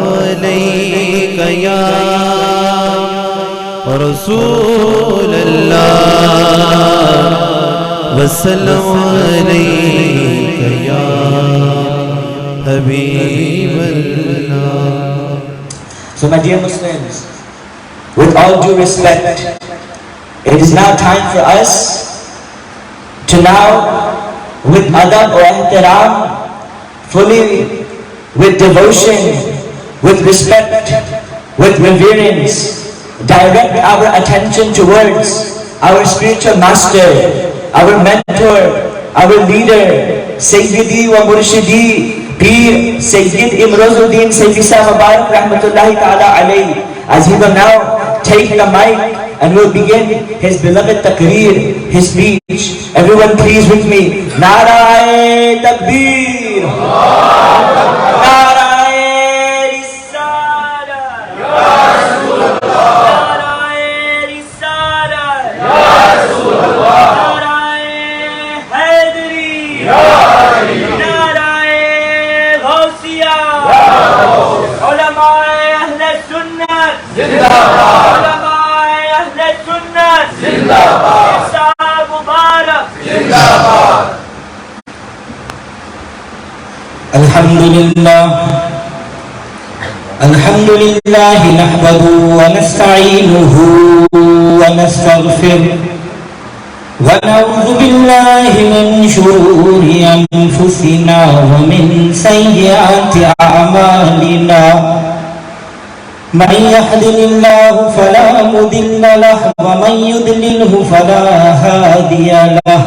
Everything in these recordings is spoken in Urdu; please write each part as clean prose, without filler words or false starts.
عليك يا رسول الله وسلم عليك يا حبيب الله. So my dear Muslims, with all due respect, it is now time for us to now, with adab or ihtiram, fully, with devotion, with respect, with reverence, direct our attention towards our spiritual master, our mentor, our leader, Sayyidi wa Murshidi, Peer Sayyid Imrozuddin Sayyidi Sah Mubarak Rahmatullahi Ta'ala alayhi, as he will now take the mic and will begin his beloved taqreer, his speech. Everyone please with me. Narae Takbir. الحمد لله نحمده ونستعينه ونستغفره ونعوذ بالله من شرور أنفسنا ومن سيئات أعمالنا. من يهده الله فلا مضل له ومن يضلله فلا هادي له.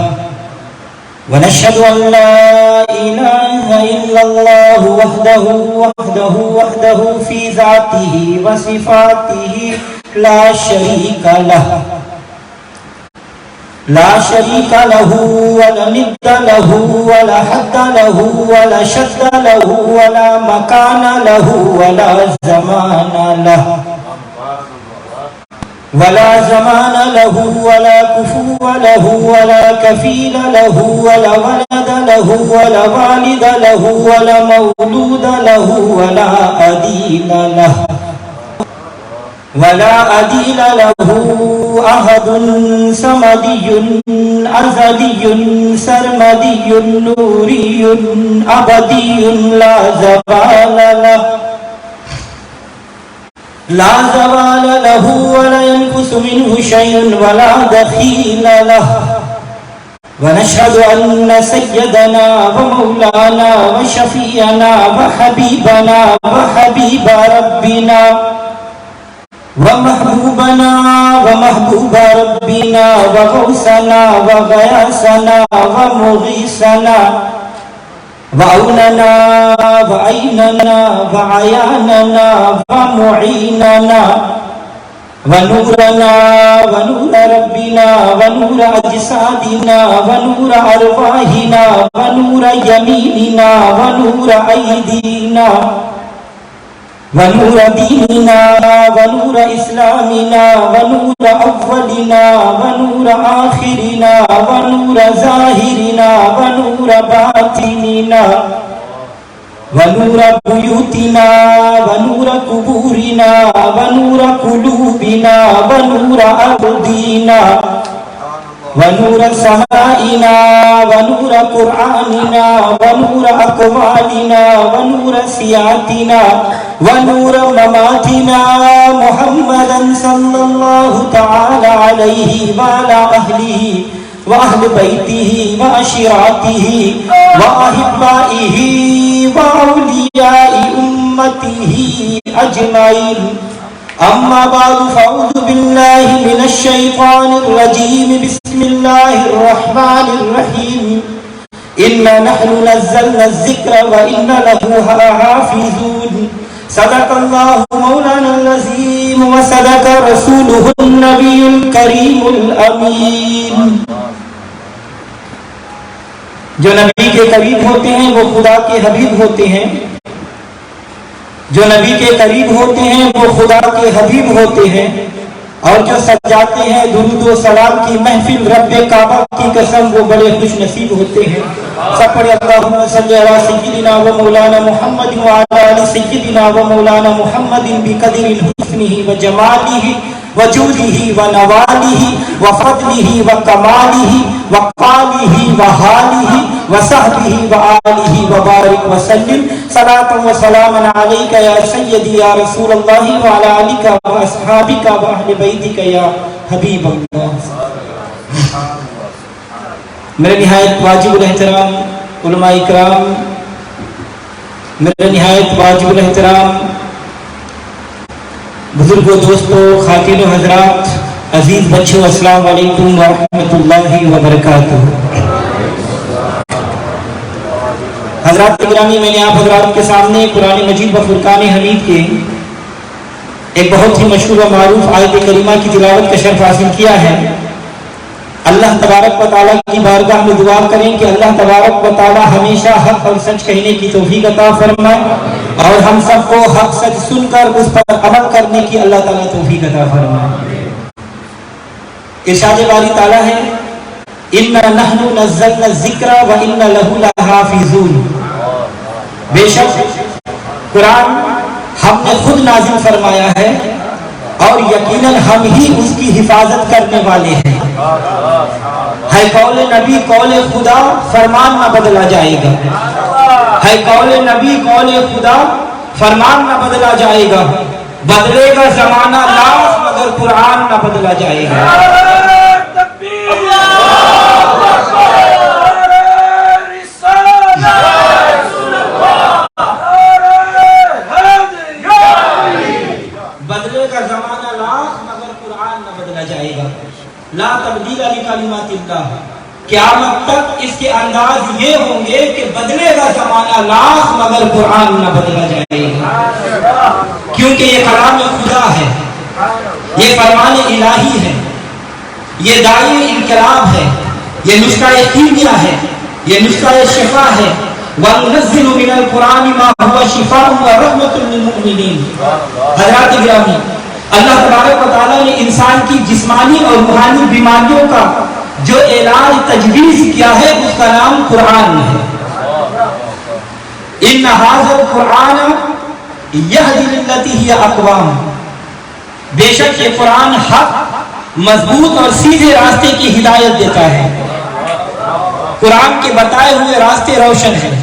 ونشهد أن لا إله إلا الله وحده في ذاته وصفاته لا شريك له ولا ند له ولا حد له ولا شد له ولا مكان له ولا زمان له ولا كفو له ولا كفيل له ولا ولد له ولا والد له ولا مولود له ولا أديل له أحد صمدي أزلي سرمدي نوري أبدي لا زوال له ولا ينقص منه شيء ولا دخيل له. ونشهد أن سيدنا ومولانا وشفيعنا وحبيبنا وحبيب ربنا ومحبوبنا ومحبوب ربنا وغوثنا وغياثنا ومغيثنا وعوننا وعيننا وعياننا ومعيننا ونورنا ونور ربنا ونور أجسادنا ونور أرواحنا ونور يميننا ونور أيدينا ونور ديننا ونور إسلامنا ونور أولنا ونور آخرنا ونور ظاهرنا ونور باطننا ونور بيوتنا ونور قبورنا ونور قلوبنا ونور أرضنا ونور سمائنا ونور قرآننا ونور أقوالنا ونور سياتنا ونور مماتنا محمدا صلى الله تعالى عليه وعلى أهله وأهل بيته وعشيرته وأحبائه وأولياء أمته أجمعين. أما بعد فأعوذ بالله من الشيطان الرجيم. بسم الله الرحمن الرحيم. إنا نحن نزلنا الذكر وإنا له حافظون. صدق الله مولانا العظيم وصدق رسوله النبي الكريم الأمين. جو نبی کے قریب ہوتے ہیں وہ خدا کے حبیب ہوتے ہیں. جو نبی کے قریب ہوتے ہیں وہ خدا کے حبیب ہوتے ہیں. اور جو سجاتے ہیں درود و سلام کی محفل، رب کعبہ کی قسم وہ بڑے خوش نصیب ہوتے ہیں۔ سب پڑھے اللہم صلی علی سیدنا و مولانا محمد وعلی آل سیدنا و مولانا محمد بقدر حسنہ و جمالہ و جودہ و نوالہ و فضلہ و کمالہ و قالہ و حالہ و صحبہ و آلہ و بارک وسلم صلاۃ و سلام علیک یا سیدی یا رسول اللہ وعلی آلک و اصحابک و اہل بیتک یا حبیب اللہ۔ میرے نہایت واجب الاحترام علماء اکرام، میرے نہایت واجب الاحترام بزرگوں، دوستوں، خواتین و حضرات، عزیز بچوں، السلام علیکم ورحمۃ اللہ وبرکاتہ۔ حضرات گرامی، میں نے آپ حضرات کے سامنے قرآن مجید و فرقان حمید کے ایک بہت ہی مشہور و معروف آیت کریمہ کی تلاوت کا شرف حاصل کیا ہے۔ اللہ تبارک و تعالیٰ کی بارگاہ میں دعا کریں کہ اللہ تبارک و تعالیٰ ہمیشہ حق اور سچ کہنے کی توفیق عطا فرمائے، اور ہم سب کو حق سچ سن کر اس پر عمل کرنے کی اللہ تعالیٰ توفیق عطا فرمائے۔ ارشاد باری تعالیٰ ہے اِنَّا نَحْنُ نَزَّلْنَا الذِّكْرَ وَإِنَّا لَهُ لَحَافِظُونَ، بے شک قرآن ہم نے خود نازل فرمایا ہے اور یقیناً ہم ہی اس کی حفاظت کرنے والے ہیں۔ ہے قول نبی قول خدا، فرمان نہ بدلا جائے گا۔ ہے قول نبی قول خدا، فرمان نہ بدلا جائے گا۔ بدلے گا زمانہ لاکھ مگر قرآن نہ بدلا جائے گا۔ بدلے گا زمانہ لاکھ مگر قرآن نہ بدلا جائے گا۔ لا تبدیل لکلمات اللہ، قیامت تک اس کے انداز یہ ہوں گے کہ بدلے گا زمانہ لاکھ مگر قرآن نہ بدلا جائے گا، کیونکہ یہ کلام خدا ہے، یہ فرمان الہی ہے، یہ داعی انقلاب ہے، یہ نسخہ کیمیا ہے، یہ نسخہ شفا ہے۔ وَنُنَزِّلُ مِنَ الْقُرْآنِ مَا هُوَ شِفَاءٌ وَرَحْمَةٌ لِّلْمُؤْمِنِينَ۔ حضرات گرامی، اللہ تبارک و تعالیٰ نے انسان کی جسمانی اور روحانی بیماریوں کا جو علاج تجویز کیا ہے اس کا نام قرآن ہے۔ إِنَّ هَٰذَا الْقُرْآنَ يَهْدِي لِلَّتِي هِيَ أَقْوَمُ، بے شک یہ قرآن حق، مضبوط اور سیدھے راستے کی ہدایت دیتا ہے۔ قرآن کے بتائے ہوئے راستے روشن ہیں،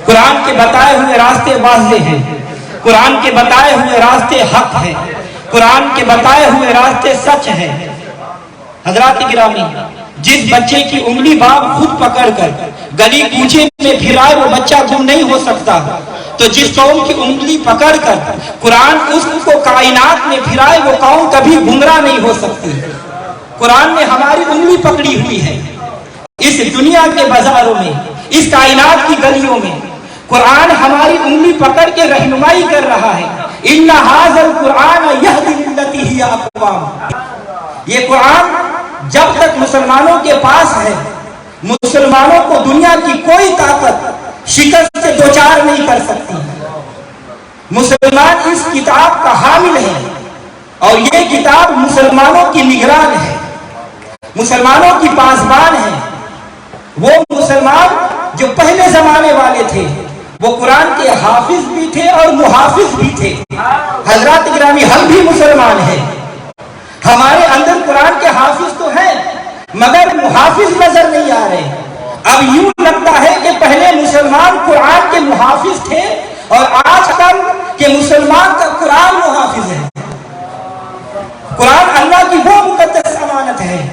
قرآن کے بتائے ہوئے راستے واضح ہیں، قرآن کے بتائے ہوئے راستے حق ہیں، قرآن کے بتائے ہوئے راستے سچ ہیں۔ حضرات گرامی، جس بچے کی انگلی باپ خود پکڑ کر گلی کوچے میں پھرائے وہ بچہ گم نہیں ہو سکتا، تو جس قوم کی انگلی پکڑ کر قرآن اس کو کائنات میں پھرائے وہ قوم کبھی گمراہ نہیں ہو سکتی۔ قرآن نے ہماری انگلی پکڑی ہوئی ہے، اس دنیا کے بازاروں میں، اس کائنات کی گلیوں میں قرآن ہماری انگلی پکڑ کے رہنمائی کر رہا ہے۔ إِنَّ هَٰذَا الْقُرْآنَ يَهْدِي لِلَّتِي هِيَ أَقْوَمُ، یہ قرآن جب تک مسلمانوں کے پاس ہے، مسلمانوں کو دنیا کی کوئی طاقت شکست سے دوچار نہیں کر سکتی۔ مسلمان اس کتاب کا حامل ہے اور یہ کتاب مسلمانوں کی نگران ہے، مسلمانوں کی پاسبان ہے۔ وہ مسلمان جو پہلے زمانے والے تھے وہ قرآن کے حافظ بھی تھے اور محافظ بھی تھے۔ حضرات گرامی، ہم بھی مسلمان ہیں، ہمارے اندر قرآن کے حافظ تو ہیں مگر محافظ نظر نہیں آ رہے۔ اب یوں لگتا ہے کہ پہلے مسلمان قرآن کے محافظ تھے اور آج کل کہ مسلمان کا قرآن محافظ ہے۔ قرآن اللہ کی وہ مقدس امانت ہے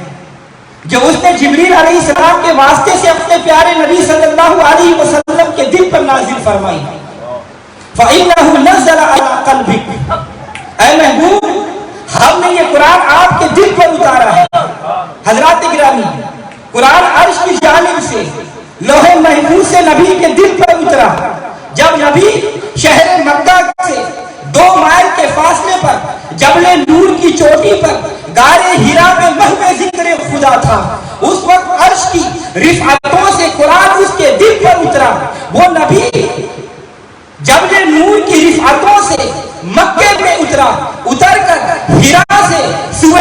جو اس نے جبریل علیہ السلام کے واسطے سے اپنے پیارے نبی صلی اللہ علیہ وسلم کے دل پر نازل فرمائی۔ فَإِنَّهُ نَزَّلَ عَلَىٰ قَلْبِكَ، اے محبوب ہم نے یہ قرآن آپ کے دل پر اتارا ہے۔ حضرات گرامی، قرآن عرش کی جانب سے لوح محفوظ سے نبی کے دل پر اترا۔ جب نبی شہر مکہ سے 2 مائل کے فاصلے پر جبل نور کی چوٹی پر غار ہیرا میں محو ذکر خدا تھا، اس وقت عرش کی رفعتوں سے قرآن اس کے دل پر اترا۔ وہ نبی جبل نور کی رفعتوں سے مکے میں اترا، اتر کر ہیرا سے سوئے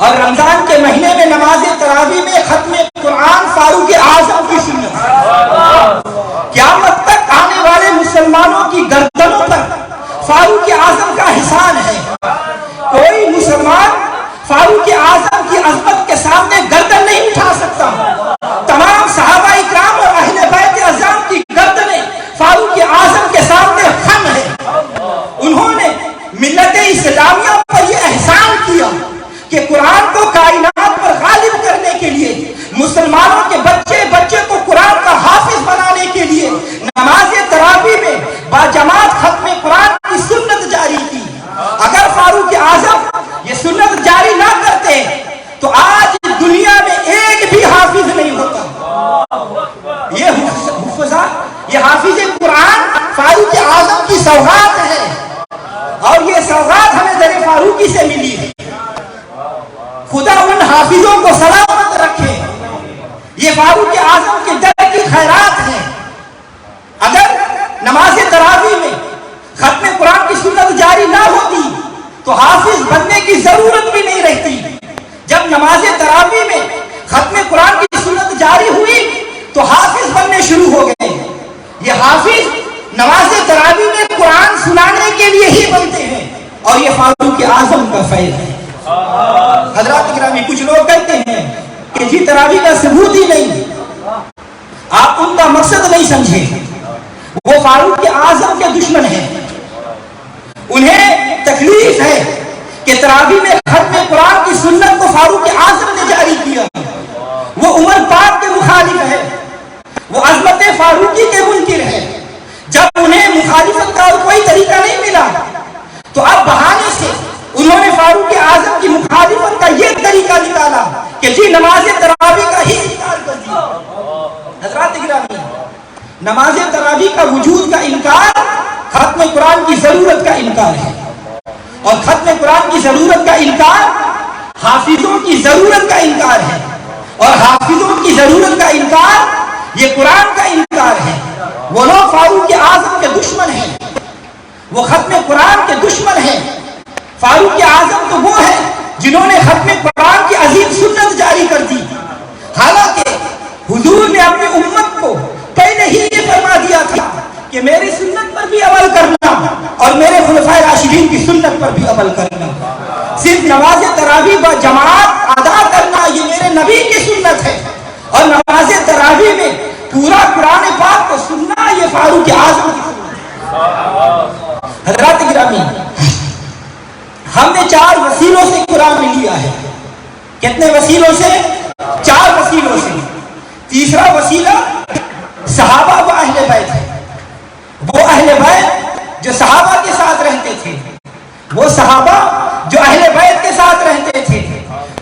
اور رمضان کے مہینے میں نماز تراویح میں ختم قرآن فاروق اعظم کی سنت ہے۔ قیامت تک آنے والے مسلمانوں کی گردنوں پر فاروق اعظم کا احسان ہے۔ کوئی مسلمان فاروق اعظم کی عظمت کے سامنے گردن نہیں اٹھا سکتا۔ تمام صحابہ اکرام اور اہل بیت اعظم کی گردنیں فاروق اعظم کے سامنے خم ہے۔ انہوں نے ملت اسلامیہ پر یہ احسان کیا کہ قرآن کو کائنات پر غالب کرنے کے لیے، مسلمانوں کے بچے بچے کو قرآن کا حافظ بنانے کے لیے نماز تراویح میں باجماعت ختم قرآن کی سنت جاری کی۔ اگر فاروق اعظم یہ سنت جاری نہ کرتے تو آج دنیا میں ایک بھی حافظ نہیں ہوتا۔ یہ حافظ قرآن فاروق اعظم کی سوغات ہے، اور یہ سوغات ہمیں در فاروقی سے ملی ہے۔ خدا ان حافظوں کو سلامت رکھے۔ یہ فاروق اعظم کے در کی خیرات ہے۔ اگر نماز تراویح میں ختم قرآن کی سنت جاری نہ ہوتی تو حافظ بننے کی ضرورت بھی نہیں رہتی۔ جب نماز تراویح میں ختم قرآن کی سنت جاری ہوئی تو حافظ بننے شروع ہو گئے۔ یہ حافظ نماز تراویح میں قرآن سنانے کے لیے ہی بنتے ہیں، اور یہ فاروق اعظم کا فیض ہے۔ حضرات گرامی، کچھ لوگ کہتے ہیں کہ جی تراویح کا ثبوت ہی نہیں، آپ ان کا مقصد نہیں سمجھے۔ وہ فاروق اعظم کے دشمن ہیں۔ انہیں تکلیف ہے کہ تراویح میں ختم قرآن کی سنت کو فاروق اعظم نے جاری کیا۔ وہ عمر پاک کے مخالف ہے، وہ عظمت فاروقی کے منکر ہے۔ جب انہیں مخالفت کا کوئی طریقہ نہیں ملا تو اب بہانے سے انہوں نے فاروق اعظم کی مخالفت کا یہ طریقہ نکالا کہ جی نماز تراویح کا ہی انکار کر دیا۔ حضرات گرامی، نماز تراویح کا وجود کا انکار ختم قرآن کی ضرورت کا انکار ہے، اور ختم قرآن کی ضرورت کا انکار حافظوں کی ضرورت کا انکار ہے، اور حافظوں کی ضرورت کا انکار یہ قرآن کا انکار ہے۔ وہ لوگ فاروق اعظم کے دشمن ہیں، وہ ختم قرآن کے دشمن ہیں۔ فاروق اعظم تو وہ ہیں جنہوں نے ختم قرآن کی عظیم سنت جاری کر دی، حالانکہ حضور نے اپنی امت کو پہلے ہی یہ فرما دیا تھا کہ میری سنت پر بھی عمل کرنا اور میرے خلفائے راشدین کی سنت پر بھی عمل کرنا۔ صرف نماز تراویح با جماعت ادا کرنا یہ میرے نبی کی سنت ہے، اور نماز تراویح میں پورا قرآن پاک کو سننا یہ فاروق اعظم کی سنت ہے۔ حضرات گرامی، ہم نے 4 وسیلوں سے قرآن لیا ہے۔ کتنے وسیلوں سے؟ 4 وسیلوں سے۔ تیسرا وسیلہ صحابہ و اہل بیت ہے۔ وہ اہل بیت جو صحابہ کے ساتھ رہتے تھے، وہ صحابہ جو اہل بیت کے ساتھ رہتے تھے،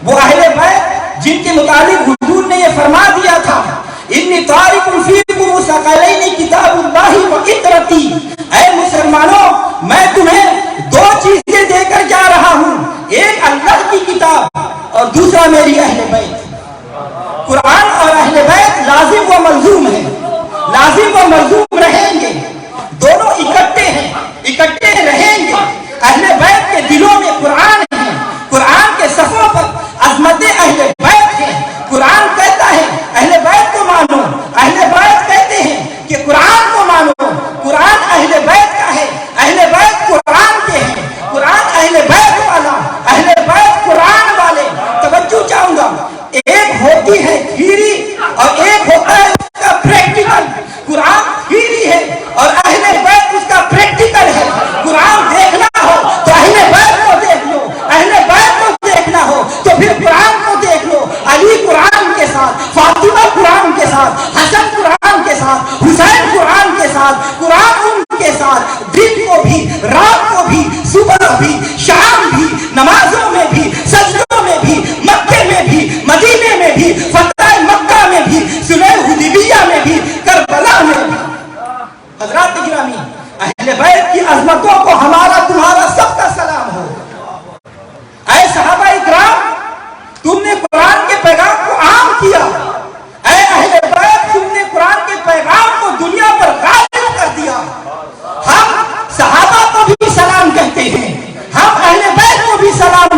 وہ اہل بیت جن کے متعلق حضور نے یہ فرما دیا تھا انی تارک فیکم ثقلین کتاب اللہ و عترتی۔ اے مسلمانوں، میں تمہیں 2 چیزیں دے کر جا رہا ہوں، ایک اللہ کی کتاب اور دوسرا میری اہل بیت۔ قرآن اور اہل بیت لازم و ملزوم ہے، لازم و ملزوم رہیں گے، دونوں اکٹھے ہیں، اکٹھے رہیں گے۔ اہل بیت کے دلوں میں قرآن ہے، قرآن کے صفوں پر عظمت اہل بیت ہے۔ قرآن کہتا ہے اہل بیت کو مانو، اہل بیت کہتے ہیں کہ قرآن کو مانو۔ قرآن اہل بیت کا ہے، اہل بیت قرآن کے ہیں، قرآن اہل بیت والا، اہل بیت قرآن والے۔ توجہ چاہوں گا، ایک ہوتی ہے تھیوری اور ایک ہوتا ہے اس کا پریکٹیکل۔ قرآن تھیوری ہے اور اہل بیت اس کا پریکٹیکل ہے۔ قرآن دیکھنا ہو تو اہل بیت کو دیکھ لو، اہل بیت کو دیکھنا ہو تو پھر قرآن کو دیکھ لو۔ علی قرآن کے ساتھ، فاطمہ قرآن کے ساتھ، حسن قرآن کے ساتھ، حسین قرآن کے ساتھ، قرآن ان کے ساتھ دن کو بھی، رات کو بھی، صبح بھی، شام بھی، نمازوں میں بھی، سجدوں میں بھی، مکے میں بھی، مدینے میں بھی، فتح مکہ میں بھی، صلح حدیبیہ میں بھی، کربلا میں بھی۔ حضرات گرامی، اہل بیت کی عظمتوں کو ہمارا تمہارا سب کا سلام ہو۔ اے صحابہ اکرام، تم نے قرآن کے پیغام کو عام کیا۔ اے اہل بیت، تم نے قرآن کے پیغام کو دنیا پر غالب کر دیا۔ ہم صحابہ کو بھی سلام کہتے ہیں، ہم اہل بیت کو بھی سلام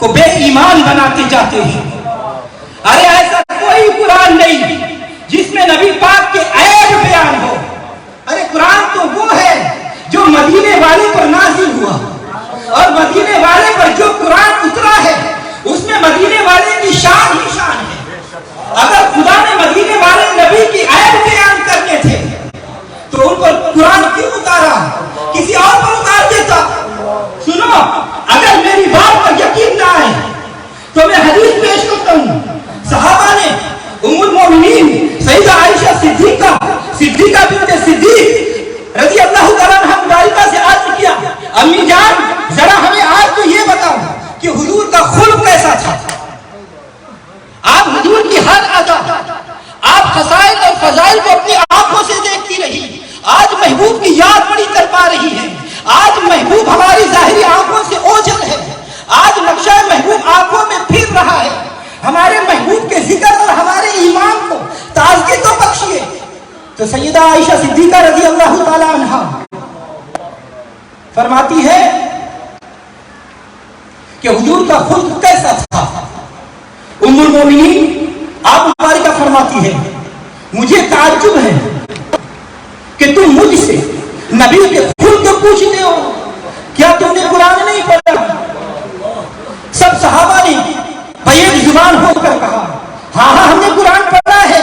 کو بے ایمان بناتے جاتے ہیں۔ ارے ایسا کوئی قرآن نہیں جس میں نبی پاک کے عیب بیان ہو۔ ارے قرآن تو وہ ہے جو مدینے والے پر نازل ہوا، اور مدینے والے پر جو قرآن اترا ہے اس میں مدینے والے کی شان ہی شان ہے۔ اگر خدا نے مدینے والے نبی کی عیب بیان کرنے تھے تو ان پر قرآن کیوں اتارا؟ کسی اور پر اتار دیتا۔ سنو، اگر میری بات پر یقین نہ آئے تو میں حدیث پیش کرتا ہوں۔ صحابہ نے ام المومنین سیدہ عائشہ صدیقہ بنت صدیق رضی اللہ تعالیٰ عنہ مبارکہ سے عرض کیا، امی جان ذرا ہمیں آج تو یہ بتاؤ کہ حضور کا خلق کیسا تھا؟ آپ حضور کی ہر ادا، آپ خصائل اور فضائل کو اپنی آنکھوں سے دیکھتی رہی، آج محبوب کی یاد بڑی کر پا رہی ہے۔ آج محبوب ہماری ظاہری آنکھوں سے اوجھل ہے، آج نقشہ محبوب آنکھوں میں پھر رہا ہے۔ ہمارے محبوب کے ذکر اور ہمارے ایمان کو تازگی تو بخشیے۔ تو سیدہ عائشہ صدیقہ رضی اللہ تعالی عنہا فرماتی ہے کہ حضور کا خلق کیسا تھا۔ ام المومنین آپ مبارکہ فرماتی ہے، مجھے تعجب ہے کہ تم مجھ سے نبی کے خلق پوچھتے ہو، کیا تم نے قرآن نہیں پڑھا؟ سب صحابہ نے بیک زبان ہو کر کہا، ہاں ہم نے قرآن پڑھا ہے۔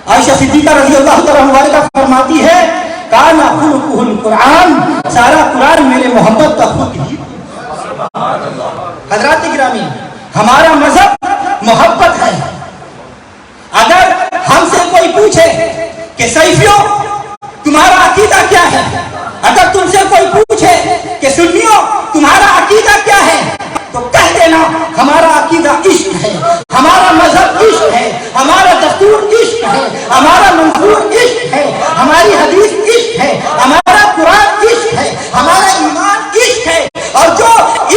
عائشہ صدیقہ رضی اللہ تعالیٰ مبارکہ فرماتی ہے، کانا خلقہ القرآن، سارا قرآن میرے محبت کا خلق ہی۔ حضرات گرامی، ہمارا مذہب محبت ہے۔ اگر ہم سے کوئی پوچھے کہ سیفیوں تمہارا عقیدہ کیا ہے، اگر تم سے کوئی پوچھے کہ سنیوں تمہارا عقیدہ کیا ہے، تو کہہ دینا ہمارا عقیدہ عشق ہے، ہمارا مذہب عشق ہے، ہمارا دستور عشق ہے، ہمارا منصور عشق ہے، ہماری حدیث عشق ہے، ہمارا قرآن عشق ہے، ہمارا ایمان عشق ہے۔ اور جو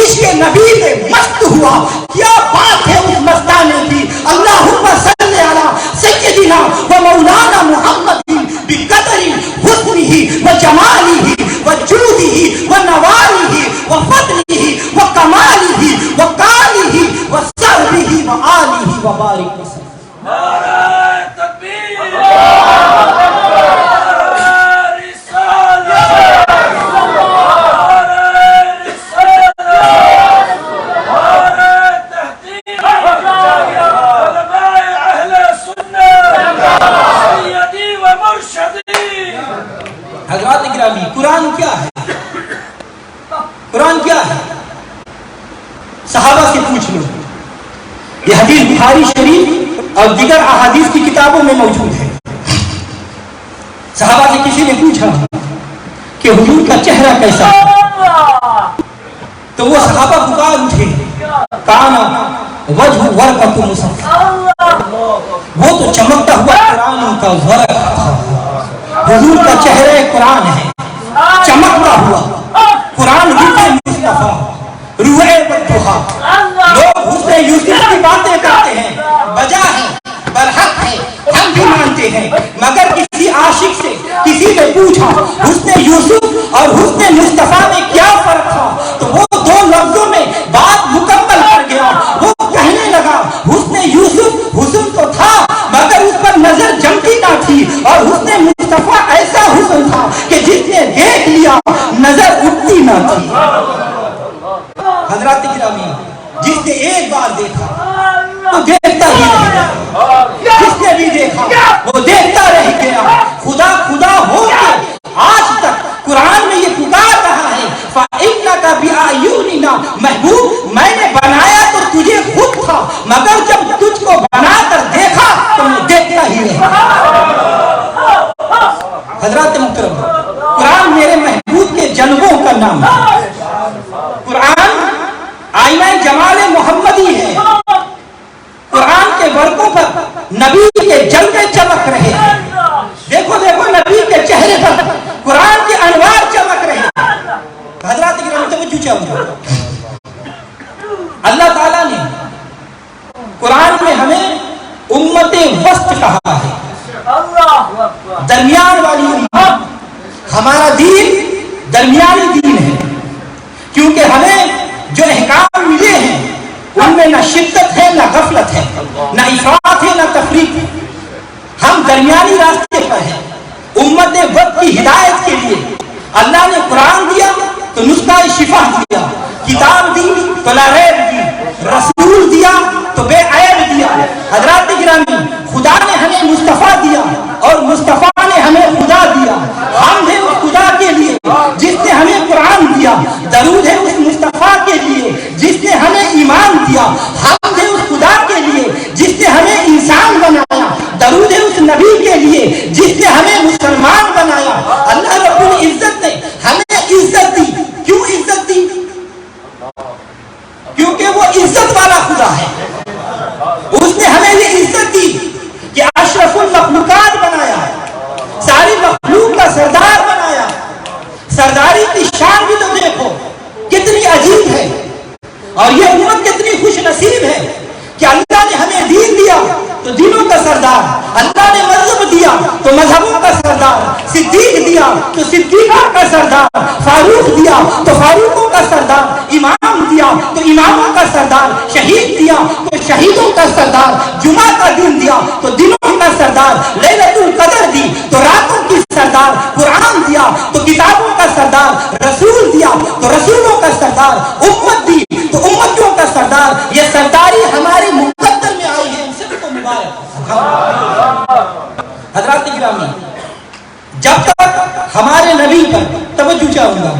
عشق نبی میں مست ہوا، کیا بات ہے اس مستانے کی۔ اللہم صلی علی سیدنا و مولانا محمد بقدر حسنہ و جمالہ و جودہ و نوالہ و فضلہ و کمالہ و کالہ و صحبہ و آلہ و بارک وسلم۔ نعرہ تکبیر، حضرات گرامی، قرآن کیا ہے؟ قرآن کیا ہے؟ صحابہ سے پوچھ لو۔ یہ حدیث بخاری شریف اور دیگر احادیث کی کتابوں میں موجود ہے۔ صحابہ سے کسی نے پوچھا کہ حضور کا چہرہ کیسا ہے، تو وہ صحابہ پکار اٹھے، کانا وجہ ورقۃ مصفا، وہ تو چمکتا ہوا قرآن کا ورق تھا۔ حضور کا چہرہ قرآن ہے، چمکتا ہوا قرآن ذکر مصطفیٰ روئے بدھا۔ لوگ حسن یوسف کی باتیں کرتے ہیں، بجا ہے، برحق ہے، ہم بھی مانتے ہیں، مگر کسی عاشق سے کسی نے پوچھا حسن یوسف اور حسن مصطفیٰ میں کیا فرق تھا، تو وہ دو لفظوں میں بات مکمل کر گیا۔ وہ کہنے لگا حسن یوسف حسن تو تھا مگر اس پر نظر جمتی نہ تھی، اور حسن مصطفیٰ ایسا حسن تھا کہ جس نے دیکھ لیا نظر اٹھتی نہ تھی۔ حضرات گرامی، جس نے ایک بار دیکھا وہ دیکھتا ہی رہ گیا، جس نے بھی دیکھا وہ دیکھتا رہ گیا۔ خدا خدا ہو کے آج تک قرآن میں یہ پکار رہا ہے، فَإِنَّكَ بِأَعْيُنِنَا، محبوب میں نے بنایا تو تجھے خود تھا، مگر جب تجھ کو بنا کر دیکھا تو میں دیکھتا ہی رہا۔ حضرات محترم، قرآن میرے محبوب کے جلووں کا نام ہے۔ قرآن آئینہ جمال محمدی ہے۔ قرآن کے ورقوں پر نبی کے جلوے چمک رہے ہیں۔ دیکھو دیکھو نبی کے چہرے پر قرآن کے انوار چمک رہے ہیں۔ حضرات گرامی توجہ چاہیے، اللہ تعالیٰ نے قرآن میں ہمیں امت وسط کہا ہے، درمیان والی امت۔ ہمارا دین درمیانی دین ہے، کیونکہ ہمیں جو احکام ملے ہیں ان میں نہ شدت ہے نہ غفلت ہے، نہ افراط ہے نہ تفریط ہے، ہم درمیانی راستے پر ہیں۔ امت وقت کی ہدایت کے لیے اللہ نے قرآن دیا تو نسخہ شفا دیا، کتاب دی تو لا ریب دی، رسول دیا تو بے عیب دیا۔ حضرات گرامی، خدا نے ہمیں مصطفیٰ دیا اور مصطفیٰ نے ہمیں خدا دیا۔ ہم ہیں اس خدا کے لیے جس نے ہمیں قرآن دیا، درود ہے اس مصطفیٰ کے لیے جس نے ہمیں ایمان دیا، ہم ہیں اس خدا کے لیے جس نے ہمیں انسان بنایا، درود ہے اس نبی کے لیے جس نے ہمیں مسلمان بنایا۔ اللہ رب العزت نے ہمیں عزت دی۔ کیوں عزت دی؟ کیونکہ وہ عزت والا خدا ہے۔ اس نے ہمیں یہ عزت دی کہ اشرف المخلوقات بنایا، ساری مخلوق کا سردار بنایا۔ سرداری کی شان بھی تو دیکھو کتنی عجیب ہے، اور یہ امت کتنی خوش نصیب ہے کہ اللہ نے ہمیں دین دیا تو دینوں کا سردار، اللہ نے مذہب دیا تو مذہبوں کا سردار، صدیق دیا تو صدیقوں کا سردار، فاروق دیا تو فاروقوں کا سردار، امام دیا تو اماموں کا سردار، شہید دیا تو شہیدوں کا سردار، جمعہ کا دن دیا تو دنوں کا سردار، لیلۃ القدر دی تو راتوں کی سردار، قرآن دیا تو کتابوں کا سردار، رسول دیا تو رسولوں کا سردار، امت دی تو امتوں کا سردار۔ یہ سرداری ہماری مقدر میں آئی ہے، ہم سب کو مبارک۔ حضرات گرامی، جب تک ہمارے نبی پر توجہ چاہوں گا،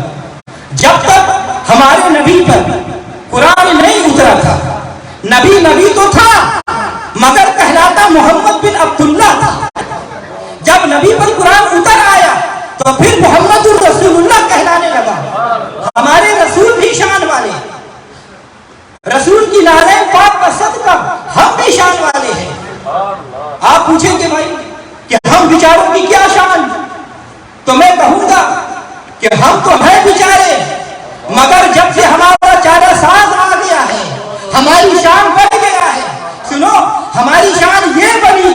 جب تک ہمارے نبی پر قرآن نہیں اترا تھا، نبی تو تھا مگر کہلاتا محمد بن عبداللہ تھا۔ جب نبی پر قرآن اتر آیا تو پھر محمد الرسول اللہ کہلانے لگا۔ ہمارے رسول بھی شان والے، رسول کی نازیں پاک کا صدقہ ہم بھی شان والے ہیں۔ آپ پوچھیں کہ بھائی کہ ہم بیچاروں کی کیا شان، تو میں کہوں گا کہ ہم تو ہیں بیچارے، مگر جب سے ہمارا چارہ ساز آ گیا ہے ہماری شان بڑھ گیا ہے۔ سنو، ہماری شان یہ بنی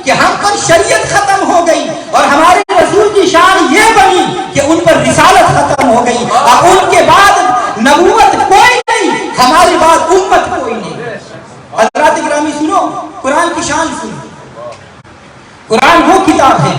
کہ ہم پر شریعت ختم ہو گئی، اور ہمارے رسول کی شان یہ بنی کہ ان پر رسالت ختم ہو گئی، اور ان کے بعد نبوت کوئی نہیں، ہمارے بعد امت کوئی نہیں۔ حضرات گرامی سنو، قرآن کی شان سنو۔ قرآن وہ کتاب ہے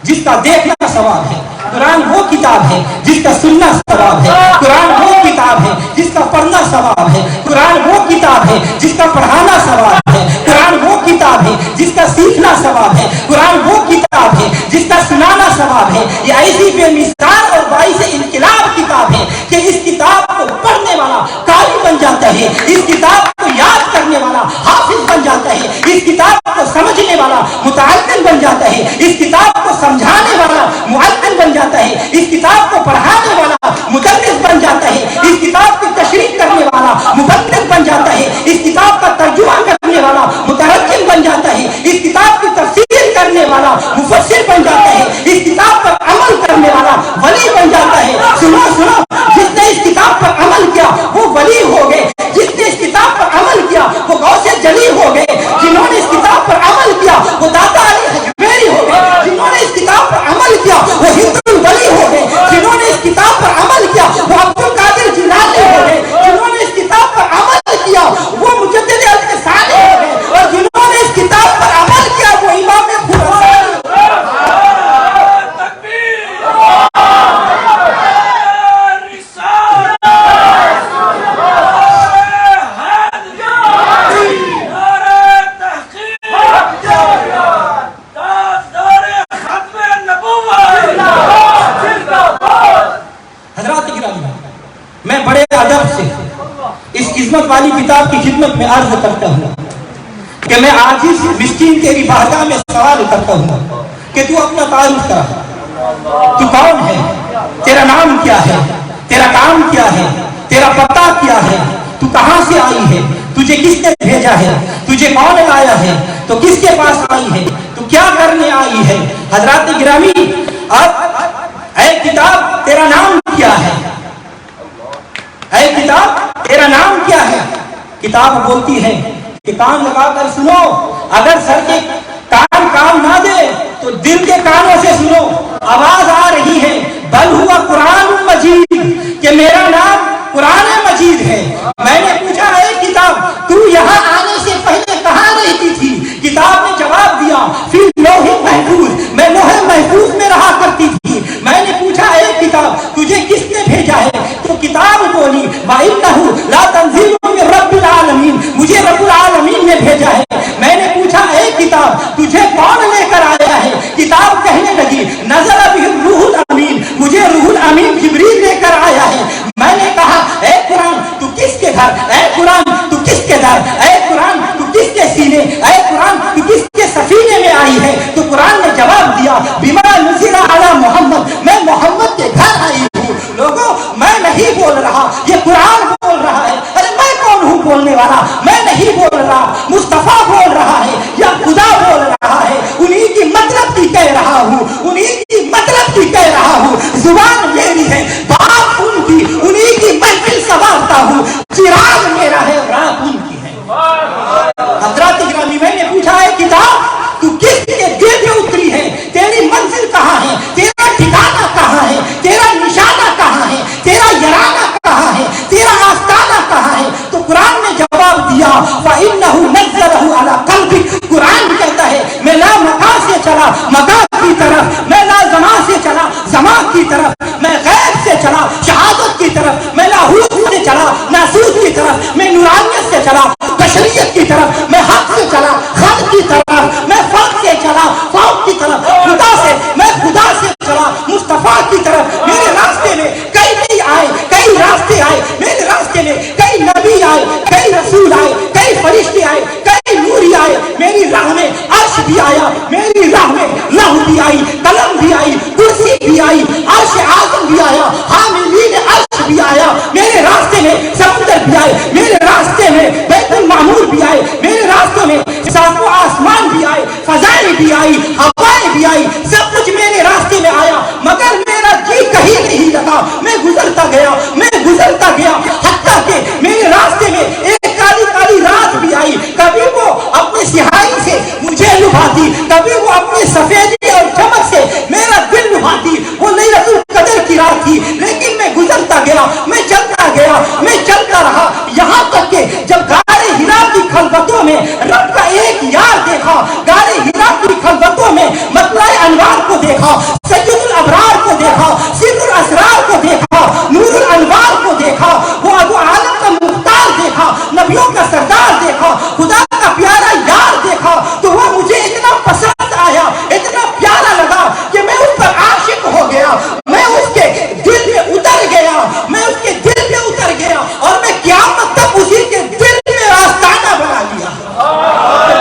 جس کا دیکھنا ثواب ہے، قرآن وہ کتاب ہے جس کا سننا ثواب ہے، قرآن وہ کتاب ہے جس کا پڑھنا ثواب ہے، قرآن وہ کتاب ہے جس کا پڑھانا ثواب ہے، قرآن وہ کتاب ہے جس کا سیکھنا ثواب ہے، قرآن وہ کتاب ہے جس کا سنانا ثواب ہے۔ یہ ایسی بے مثال اور باعث انقلاب کتاب ہے کہ اس کتاب کو پڑھنے والا قاری بن جاتا ہے، اس کتاب کو یاد کرنے والا حافظ بن جاتا ہے، اس کتاب کو سمجھنے والا متعلم بن جاتا ہے، اس کتاب کو سمجھانے والا معلم بن جاتا ہے، اس کتاب کو پڑھانے والا مدرس بن جاتا ہے، اس کتاب کی تشریح کرنے والا مبلغ بن جاتا ہے، اس کتاب کا ترجمہ کرنے والا مترجم بن جاتا ہے، اس کتاب کی تفسیر کرنے والا مفسر بن جاتا ہے، اس کتاب پر عمل کرنے والا ولی بن جاتا ہے۔ سنو سنو، جس نے اس کتاب پر عمل کیا وہ ولی ہو گئے، جس نے اس کتاب پر عمل کیا وہ غوث جلی ہو گئے، جنہوں نے اس کتاب پر عمل کیا وہ داتا علی حجویری ہو گئے، جنہوں نے اس کتاب پر عمل کیا وہ ہند الولی ہو گئے، جنہوں نے اس کتاب پر عمل کیا وہ عبد القادر جیلانی ہو گئے، جنہوں نے اس کتاب پر عمل کیا وہ مجدد الفسانی ہو گئے، اور جنہوں نے اس کتاب پر عمل کیا وہ امام خراسانی۔ میں بڑے ادب سے اس عظمت والی کتاب کی خدمت میں عرض کرتا ہوں کہ میں عاجز مسکین تیری بارگاہ میں سوال کرتا ہوں کہ تو اپنا تعارف کرا، تو کون ہے، تیرا نام کیا ہے، تیرا کام کیا ہے، تیرا پتہ کیا ہے، تو کہاں سے آئی ہے، تجھے کس نے بھیجا ہے، تجھے کون لایا ہے، تو کس کے پاس آئی ہے، تو کیا کرنے آئی ہے۔ حضرات گرامی، اب اے کتاب تیرا نام کیا ہے، اے کتاب تیرا نام کیا ہے۔ کتاب بولتی ہے کہ کان لگا کر سنو، اگر سر کے کان کام نہ دے تو دل کے کانوں سے سنو، آواز آ رہی ہے بل ہوا قرآن مجید، کہ میرا نام قرآن مجید ہے۔ میں نے پوچھا اے کتاب قرآن نے جواب دیا بما نزل علی محمد، میں محمد کے گھر آئی ہوں. لوگوں میں نہیں بول رہا، یہ قرآن بول رہا ہے. ارے میں کون ہوں بولنے والا؟ میں نہیں بول رہا، مصطفیٰ بول رہا ہے یا خدا بول رہا ہے. انہی کی مطلب کی کہہ رہا ہوں، انہی کی مطلب کی کہہ رہا ہوں. زبان میری ہے، بات ان کی، انہی کی محفل سنوارتا ہوں. چراغ میرا ہے، رات ان کی ہے. حضرات گرامی میں نے پوچھا ہے کتاب تو کس کے دل میں اتری ہے؟ تیری منزل کہاں ہے؟ تیرا ٹھکانہ کہاں ہے؟ تیرا نشانہ کہاں ہے؟ تیرا یارانہ کہاں ہے؟ تیرا آستانہ کہاں ہے؟ تو قرآن نے جواب دیا فَإِنَّهُ نَزَّلَهُ عَلَى قَلْبِكَ. قرآن کہتا ہے میں لا مکان سے چلا مکان کی طرف، میں لا زمان سے چلا زمان کی طرف، میں غیب سے چلا شہادت کی طرف، میں لاہوت سے چلا ناسوت کی طرف، میں نورانیت سے چلا بشریت کی طرف، میں حق سے چلا خلق کی طرف، میں فرق سے چلا فوق کی طرف، خدا سے میں خدا سے چلا مصطفیٰ کی طرف. میرے راستے میں کئی نہیں آئے، کئی راستے آئے. میرے راستے میں کئی نبی آئے، کئی رسول آئے، کئی فرشتے آئے، کئی نوری آئے. میری راہ میں عرش بھی آیا، میری راہ میں لوح بھی آئی، قلم بھی آئی، کرسی بھی آئی، عرش اعظم بھی آیا، حاملین عرش بھی آیا. میرے راستے میں سمندر بھی آئے، میرے راستے میں بیت المعمور بھی آئے، میرے راستوں میں ساتوں آسمان بھی آئے، فضائیں بھی آئی، ہوائیں بھی آئی. سب کچھ میرے راستے میں آیا، مگر میرا جی کہیں نہیں لگا. میں گزرتا گیا، میں گزرتا گیا، حتیٰ کہ میرے راستے میں ایک کالی کالی رات بھی آئی. کبھی وہ اپنی سیاہی سے مجھے لبھاتی، کبھی وہ اپنی سفیدی اور چمک سے میرا دل لبھاتی. وہ لیلۃ القدر کی رات تھی، لیکن میں گزرتا گیا، میں چلتا گیا، میں چلتا رہا، یہاں تک کہ جب غار حرا کی خلوتوں میں رب کا ایک یار دیکھا، غار حرا کی خلوتوں میں مطلع انوار کو دیکھا، سید الابرار کو دیکھا، سر الاسرار کو دیکھا، نور الانوار کو دیکھا، وہ ابو عالم کا مختار دیکھا، نبیوں کا سردار دیکھا، خدا کا پیارا یار دیکھا. تو وہ مجھے اتنا پسند آیا، اتنا پیارا لگا کہ میں اس پر عاشق ہو گیا. میں اس کے دل میں اتر گیا، میں اس کے دل میں اتر گیا اور میں قیامت تک اسی کے دل میں آستانہ بنا لیا.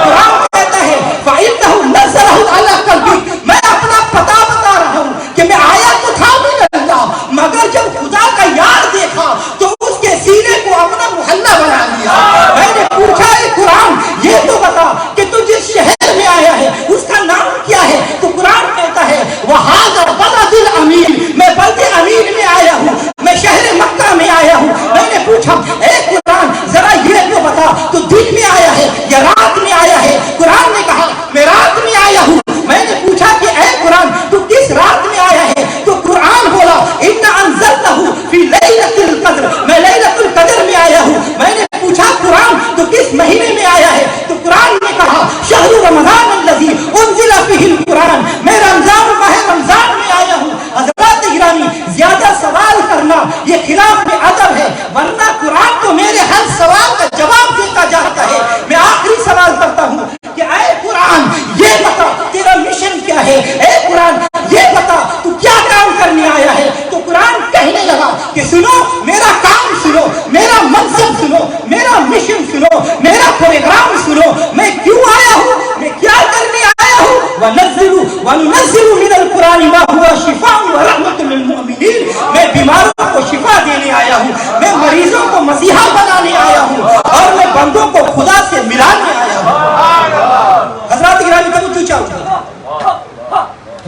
قرآن کہتا ہے فَإِنَّهُ نَزَّلَهُ عَلَى قَلْبِكَ. میں اپنا پتہ بتا رہا ہوں کہ میں آیا تو تھا بھی اللہ، مگر جب خدا کا یار دیکھا تو اس کے سینے کو اپنا محلہ بنا لیا. میں نے پوچھا ہے قرآن یہ تو بتا کہ تو جس شہر میں آیا ہے اس کا نام کیا ہے؟ تو قرآن کہتا ہے وَهَذَا بَلَدُ الْأَمِينِ. میں بلد امین میں آیا ہوں، میں شہر مکہ میں آیا ہوں. میں نے پوچھا اے قرآن ذرا یہ تو بتا تو دن میں آیا ہے یا رات میں آیا ہے؟ قرآن نے کہا میں رات میں آیا ہوں. میں نے پوچھا کہ اے قرآن تو کس رات میں آیا ہے؟ تو قرآن بولا اِنَّا أَنزَلْنَهُ فِي لَيْلَةِ الْقَدْرِ. میں لیلۃ القدر میں آیا ہوں. میں نے پوچھا قرآن تو کس مہینے میں آیا ہے؟ تو قرآن نے کہا شہر رمضان الذی انزل فیہ القرآن. میں رمضان ماہ رمضان میں آیا ہوں. حضرات گرامی زیادہ سوال کرنا یہ خلاف ادب ہے، ورنہ قرآن تو میرے ہر سوال کا جواب دیتا جاتا ہے. میں آخری سوال کرتا ہوں کہ اے قرآن یہ بتا تیرا مشن کیا ہے؟ اے قرآن یہ بتا تو کیا کام کرنے آیا ہے؟ تو قرآن کہنے لگا کہ سنو میرا کام سنو، میرا منصب سنو، میرا مشن سنو، میرا پروگرام سنو. میں کیوں آیا ہوں، میں کیا کرنے آیا ہوں. وَنُنَزِّلُ مِنَ الْقُرْآنِ مَا هُوَ شِفَاءٌ وَرَحْمَةٌ لِلْمُؤْمِنِينَ. میں بیماروں کو شفا دینے آیا ہوں، میں مریضوں کو مسیحا بنانے آیا ہوں، اور میں بندوں کو خدا سے ملانے آیا ہوں. حضرات گرامی توجہ چاہیے،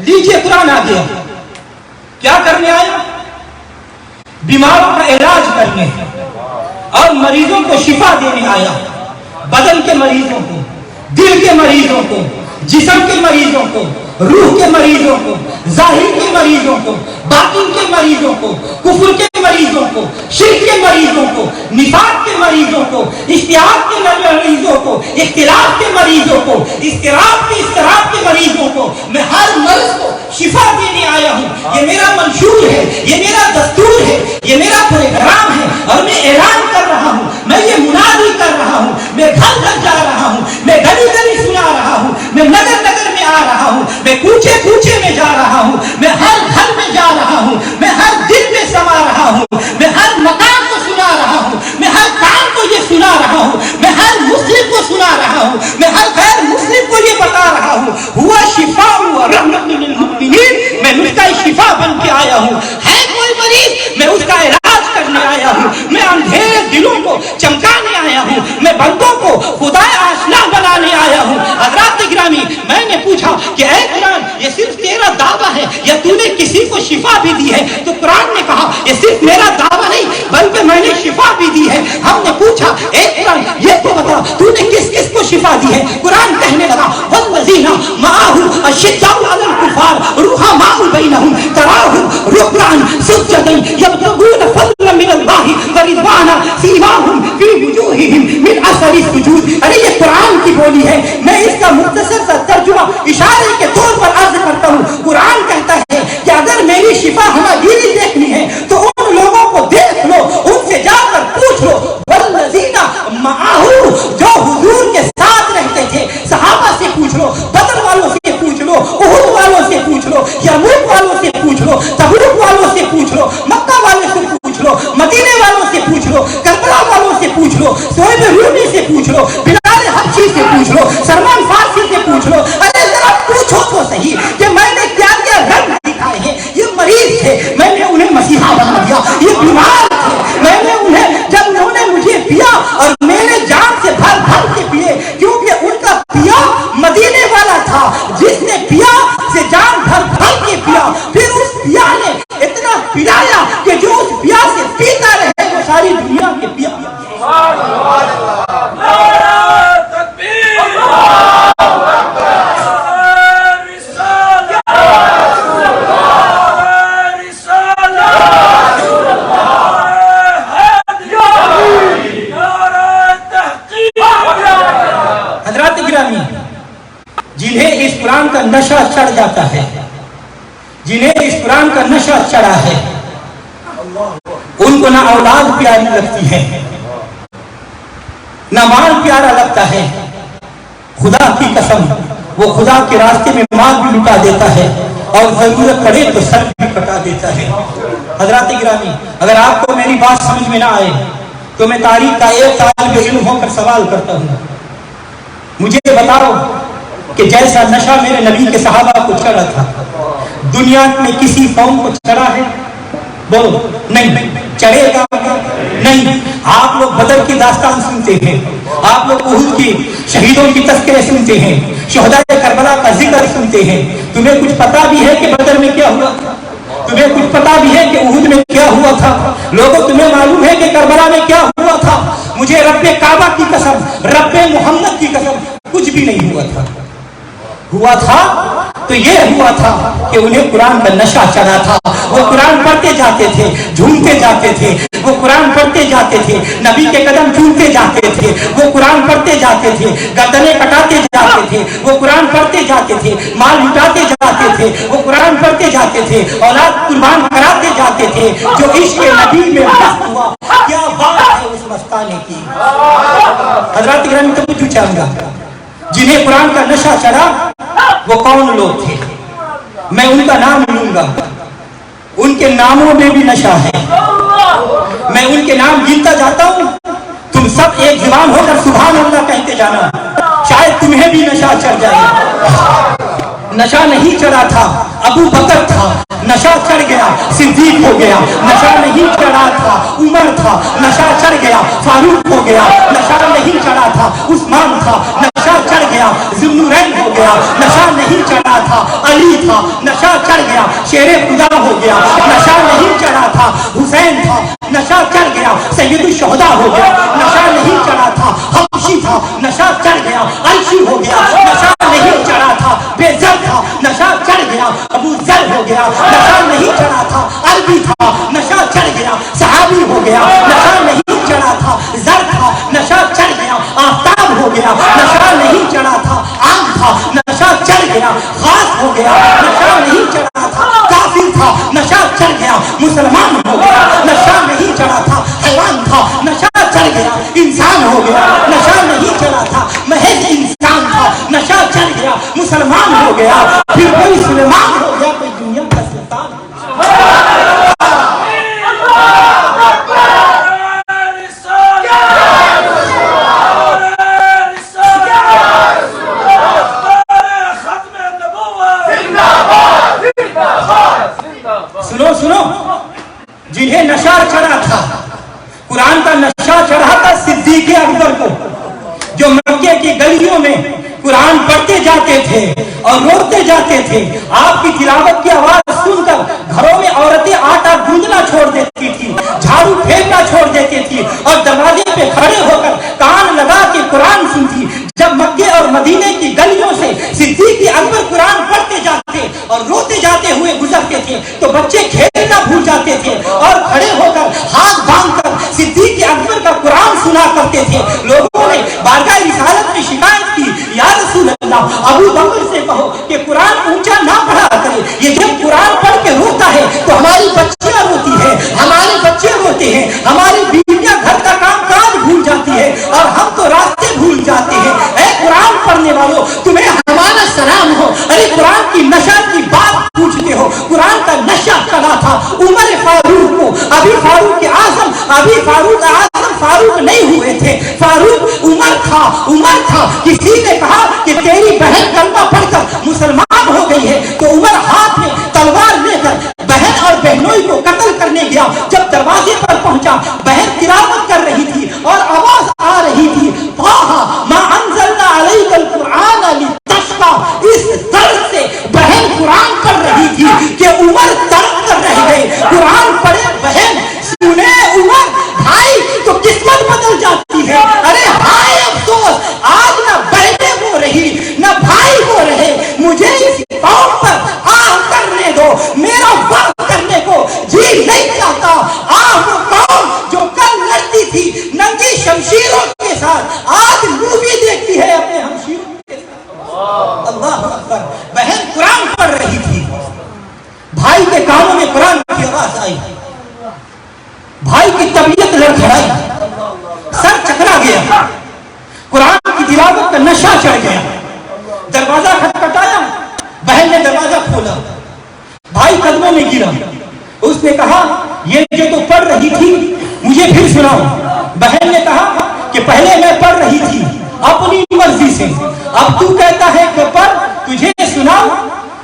لیجیے قرآن آ گیا. کیا کرنے آیا؟ بیماروں کا علاج کرنے اور مریضوں کو شفا دینے آیا. بدن کے مریضوں کو، دل کے مریضوں کو، جسم کے مریضوں کو، روح کے مریضوں کو، ظاہر کے مریضوں کو، باطن کے مریضوں کو، کفر کے مریضوں کو، شرک کے مریضوں کو، نفاق کے مریضوں کو، اشتہاد کے مریضوں کو، اختلاف کے مریضوں کو، اضطراب کے مریضوں کو، میں ہر مرض کو شفا دینے آیا ہوں. یہ میرا منشور ہے، یہ میرا دستور ہے، یہ میرا پروگرام ہے، اور میں اعلان کر رہا ہوں، میں یہ منادی کر رہا ہوں، میں گھر گھر جا رہا ہوں، میں گلی گلی سنا رہا ہوں، میں نگر نگر میں آ رہا ہوں، میں کوچے کوچے میں جا رہا ہوں، میں ہر گھر میں جا رہا ہوں، میں ہر دل میں سما رہا ہوں، میں ہر مکان کو سنا رہا ہوں، میں ہر کام کو یہ سنا رہا ہوں، میں ہر مسلم کو سنا رہا ہوں، میں ہر غیر مسلم کو یہ بتا رہا ہوں ہوا شفا آیا ہوں. ہے کوئی مریض میں اس کا علاج کرنے آیا ہوں. میں اندھیرے دلوں کو چمکانے آیا ہوں. میں بندوں کو خدا آشنا بنانے آیا ہوں. حضرات گرامی میں نے پوچھا کہ اے قرآن یہ صرف تیرا دعویٰ ہے یا تو نے کسی کو شفا بھی دی ہے؟ تو قرآن نے کہا یہ صرف میرا دعویٰ نہیں بلکہ میں نے شفا بھی دی ہے. ہم نے پوچھا اے قرآن یہ تو بتا تو نے کس کس کو شفا دی ہے؟ قرآن کہنے لگا والذین معه اشداء علی الکفار رحماء بینہم تراہم رکعا سجدا یبتغون فضلا من اللہ ورضوانا سیماہم فی وجوہہم من اثر السجود. ارے یہ قرآن کی بولی ہے. میں اس کا مختصر سا ترجمہ اشارے کے طور پر عرض کرتا ہوں. قرآن کہتا ہے کہ اگر میری شفا ہماری دیکھنی ہے تو ان لوگوں کو دیکھ لو, ان سے جا کر پوچھ لو. والذین معہ جو حضور کے ساتھ رہتے تھے صحابہ سے پوچھ لو, بدر والوں سے پوچھ لو, احد والوں سے پوچھ لو, یرموک والوں سے پوچھ لو, تبوک والوں سے پوچھ لو, مکہ والوں سے پوچھ لو, مدینے والوں سے پوچھ لو, کربلا والوں سے پوچھ لو, صہیب رومی سے پوچھ لو, بلال حبشی سے پوچھ لو, سلمان فارسی سے پوچھ لو. ارے ذرا پوچھو تو صحیح کہ میں نے کیا کیا رنگ دکھائے ہیں. یہ مریض تھے میں نے انہیں مسیحا بنا دیا. یہ بیمار تھے میں نے انہیں جب انہوں نے مجھے پیا اور میرے جان سے بھر بھر کے پیے کیونکہ ان کا پیا مدینے والا تھا. جس نے پیا سے جان بھر بھر کے پیا پھر اس پیا نے اتنا پلایا کہ جو اس پیا سے پیتا رہے وہ ساری دنیا کے پیا. جنہیں اس قرآن کا نشہ چڑھ جاتا ہے, جنہیں اس قرآن کا نشہ چڑھا ہے, ان کو نہ اولاد پیاری لگتی ہے نہ مال پیارا لگتا ہے. خدا کی قسم وہ خدا کے راستے میں مال بھی لٹا دیتا ہے اور ضرورت پڑے تو سر بھی کٹا دیتا ہے. حضرات گرامی اگر آپ کو میری بات سمجھ میں نہ آئے تو میں تاریخ کا ایک طالب علم ہو کر سوال کرتا ہوں, مجھے بتاؤ کہ جیسا نشہ میرے نبی کے صحابہ کو چڑھا تھا دنیا میں کسی قوم کو چڑھا ہے؟ بولو نہیں. چڑھے گا نہیں. آپ لوگ بدر کی داستان سنتے ہیں, آپ لوگ احد کی شہیدوں کی تذکرے سنتے ہیں, شہداء کربلا کا ذکر سنتے ہیں. تمہیں کچھ پتا بھی ہے کہ بدر میں کیا ہوا تھا؟ تمہیں کچھ پتا بھی ہے کہ احد میں کیا ہوا تھا؟ لوگوں تمہیں معلوم ہے کہ کربلا میں کیا ہوا تھا؟ مجھے رب کعبہ کی قسم, رب محمد کی قسم کچھ بھی نہیں ہوا تھا. ہوا تھا تو یہ ہوا تھا کہ انہیں قرآن کا نشہ چڑھا تھا. وہ قرآن پڑھتے جاتے تھے, جھومتے جاتے تھے, وہ قرآن پڑھتے جاتے تھے, نبی کے قدم چومتے جاتے تھے, وہ قرآن پڑھتے جاتے تھے, گردنیں کٹاتے جاتے تھے, وہ قرآن پڑھتے جاتے تھے, مال لٹاتے جاتے تھے, وہ قرآن پڑھتے جاتے تھے, اولاد قربان کراتے جاتے تھے. جو عشق نبی میں مست ہوا کیا بات ہے اس مستانے کی. حضرات گرامی توجہ چاہوں گا, جنہیں قرآن کا نشہ چڑھا وہ کون لوگ تھے؟ میں ان کا نام لوں گا, ان کے ناموں میں بھی نشہ ہے. میں ان کے نام گنتا جاتا ہوں, تم سب ایک زبان ہو کر سبحان اللہ کہتے جانا, شاید تمہیں بھی نشہ چڑھ جائے. نشہ نہیں چڑھا تھا ابو بکر تھا, نشہ چڑھ گیا صدیق ہو گیا. نشہ نہیں چڑھا تھا عمر تھا, نشہ چڑھ گیا فاروق ہو گیا. نشہ نہیں چڑھا تھا عثمان تھا, نشہ چڑھ گیا ذوالنورین ہو گیا. نشہ نہیں چڑھا تھا علی تھا, نشہ چڑھ گیا شیر خدا ہو گیا. نشہ نہیں چڑھا تھا حسین تھا, نشہ چڑھ گیا سید الشہداء ہو گیا. نشہ نہیں چڑھا تھا حبشی تھا, نشہ چڑھ گیا عرشی ہو گیا. نشہ نہیں چڑھا تھا بے زر تھا, نشہ چڑھ گیا ابو ذر ہو گیا. نشہ نہیں چڑھا تھا عربی تھا, نشہ چڑھ گیا صحابی ہو گیا. نشہ نہیں چڑھا تھا زر تھا, نشہ چڑھ گیا آفتاب ہو گیا. نشہ نہیں چڑھا تھا عام تھا, نشہ چڑھ گیا خاص ہو گیا. نشہ نہیں چڑھا تھا کافر تھا, نشہ چڑھ گیا مسلمان ہو گیا. نشہ نہیں چڑھا تھا حیوان تھا, نشہ چڑھ گیا انسان ہو گیا. نشہ نہیں چڑھا تھا محض انسان تھا, نشہ چڑھ گیا مسلمان ہو گیا. پھر کوئی سلیمان ہو گیا, کوئی دنیا کا سلطان. کی گلیوں میں قرآن پڑھتے جاتے تھے اور روتے جاتے تھے. آپ کی تلاوت کی آواز سن کر گھروں میں عورتیں آٹا گوندنا چھوڑ دیتی تھی, جھاڑو پھینکنا چھوڑ دیتی تھی اور دروازے پہ کھڑے ہو کر کان لگا کے قرآن سنتی. جب مکے اور مدینے کی گلیوں سے صدیق اکبر قرآن پڑھتے جاتے اور روتے جاتے ہوئے گزرتے تھے تو بچے کھیلنا بھول جاتے تھے اور کھڑے ہو کر ہاتھ باندھ کر صدیق اکبر کا قرآن سنا کرتے تھے. لوگوں نے بارگاہ رسالت میں شکایت کی, یا رسول اللہ, ابو بکر سے کہو کہ قرآن اونچا نہ پڑھا کرے, یہ جب قرآن پڑھ کے روتا ہے تو ہماری بچیاں روتی ہیں, ہمارے بچے روتے ہیں, ہماری بیویاں گھر کا کام کاج بھول جاتی ہے اور ہم تو راستے بھول جاتے ہیں. اے قرآن پڑھنے والوں, تمہیں ہمارا سلام ہو. ارے قرآن کی نشر کی بات پوچھتے ہو. قرآن کا نشہ چلا تھا عمر فاروق کو. ابھی فاروق اعظم فاروق نہیں ہوئے تھے, فاروق عمر تھا. کسی نے کہا کہ تیری بہن کلمہ پڑھ کر مسلمان ہو گئی ہے تو عمر ہاتھ میں تلوار لے کر بہن اور بہنوئی کو قتل کرنے گیا. جب دروازے پر پہنچا, بہن تلاوت کر رہی تھی اور آواز آ رہی تھی, ما انزلنا علیک القرآن لتشقى. اس طرح سے بہن قرآن پڑھ رہی تھی کہ عمر تڑپ کر رہ گئے. قرآن پڑھے بہن, سنے عمر, بھائی تو قسمت بدل جاتی ہے. ارے ہائے افسوس, آج نہ بہنیں ہو رہی نہ بھائی ہو رہے. مجھے اس قوم پر آہ کرنے دو, میرا وقت کرنے کو جی نہیں چاہتا. وہ قوم جو کل لڑتی تھی ننگی شمشیروں کے ساتھ, آج مووی دیکھتی ہے اپنے ہمشیروں کے ساتھ. اللہ اکبر. بہن قرآن پڑھ رہی تھی, بھائی کے کانوں میں قرآن کی آواز آئی, بھائی کی طبیعت لڑکھڑائی, سر چکرا گیا, قرآن کی تلاوت کا نشہ چڑھ گیا. دروازہ کھٹکھٹایا, بہن نے دروازہ کھولا, بھائی قدموں میں گرا. اس نے کہا یہ جو تو پڑھ رہی تھی مجھے پھر سناؤ. بہن نے کہا کہ پہلے میں پڑھ رہی تھی اپنی مرضی سے, اب تو کہتا ہے کہ پڑھ, تجھے سناؤ.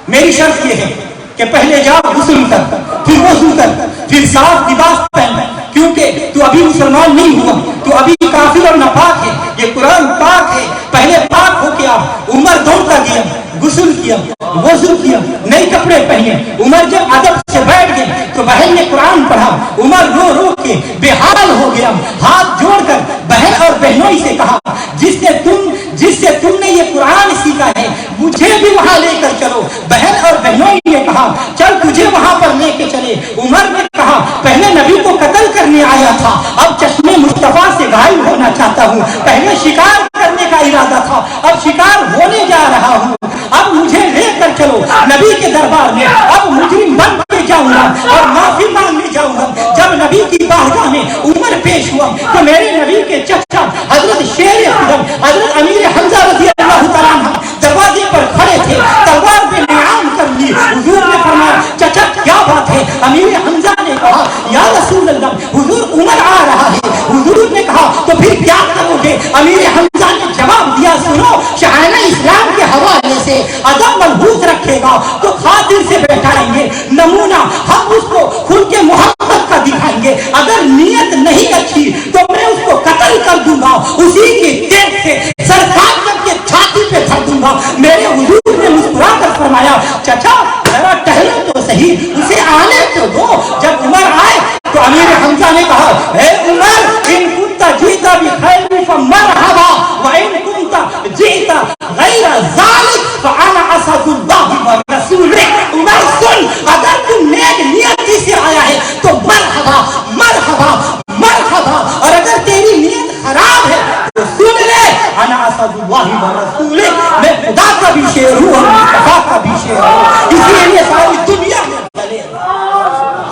میری شرط یہ ہے کہ پہلے جا غسل کر, پھر وضو کر, پھر صاف لباس پہن, کیونکہ تو ابھی مسلمان نہیں ہوا, تو ابھی کافر اور ناپاک ہے. یہ قرآن پاک ہے, پہلے پاک ہو کے آ. عمر دوڑتا گیا, غسل کیا, وضو کیا, نئے کپڑے پہنے. عمر جب ادب سے بیٹھ گئے تو بہن نے قرآن پڑھا. عمر رو رو کے بے حال ہو گیا, ہاتھ جوڑ کر بہن اور بہنوئی سے کہا, جس سے تم نے یہ قرآن سیکھا ہے مجھے بھی وہاں لے کر چلو. بہن اور بہنوئی نے کہا چل تجھے وہاں پر لے کے چلے. عمر نے کہا پہلے نبی کو قتل کرنے آیا تھا, اب چشمے مصطفیٰ سے غائب ہونا چاہتا ہوں. پہلے شکار کرنے کا ارادہ تھا, اب شکار ہونے جا رہا ہوں. اب مجھے لے کر چلو نبی کے دربار میں. اب مجرم بن کے جاؤں گا اور معافی مانگنے جاؤں گا. جب نبی کی بارگاہ میں عمر پیش ہوا تو میرے نبی کے چچا حضرت شیر خدم حضرت امیر حمزہ رضی اللہ تعالیٰ عنہ دروازے پر کھڑے تھے, تلوار پہ نیام کر لی. حضور نے فرمایا چچا کیا بات ہے؟ امیر حمزہ نے کہا یا رسول اللہ, حضور عمر آ رہا ہے. حضور نے کہا تو پھر کیا کرو گے؟ امیر حمزہ نے جواب دیا, سنو, شاہانہ اسلام کے حوالے سے ادب ملحوظ رکھے گا تو خاطر سے بیٹھائیں گے, نمونہ ہم اس کو خود کے محبت کا دکھائیں گے. اگر نیت نہیں اچھی تو میں اس کو قتل کر دوں گا, اسی کی تیز سے سرکار کر کے چھاتی پہ دھر دوں گا. میرے حضور نے مسکرا کر فرمایا چچا ذرا ٹہلو تو صحیح, اسے آنے تو دو. جب عمر آئے تو امیر حمزہ نے کہا اے عمر, ان کنت جیتا بخیر فمرحبا وان کنت جیتا غیر ذالک فانا اسد اللہ ورسولہ. عمر سن, اگر تم نیک نیتی سے آیا ہے تو مرحبا مرحبا مرحبا, اور اگر تیری نیت خراب ہے تو سن لے, انا اسد اللہ ورسولہ, میں خدا کا بھی شیر ہوں اور مصطفیٰ کا بھی شیر ہوں, اسی لیے ساری دنیا میں چلے.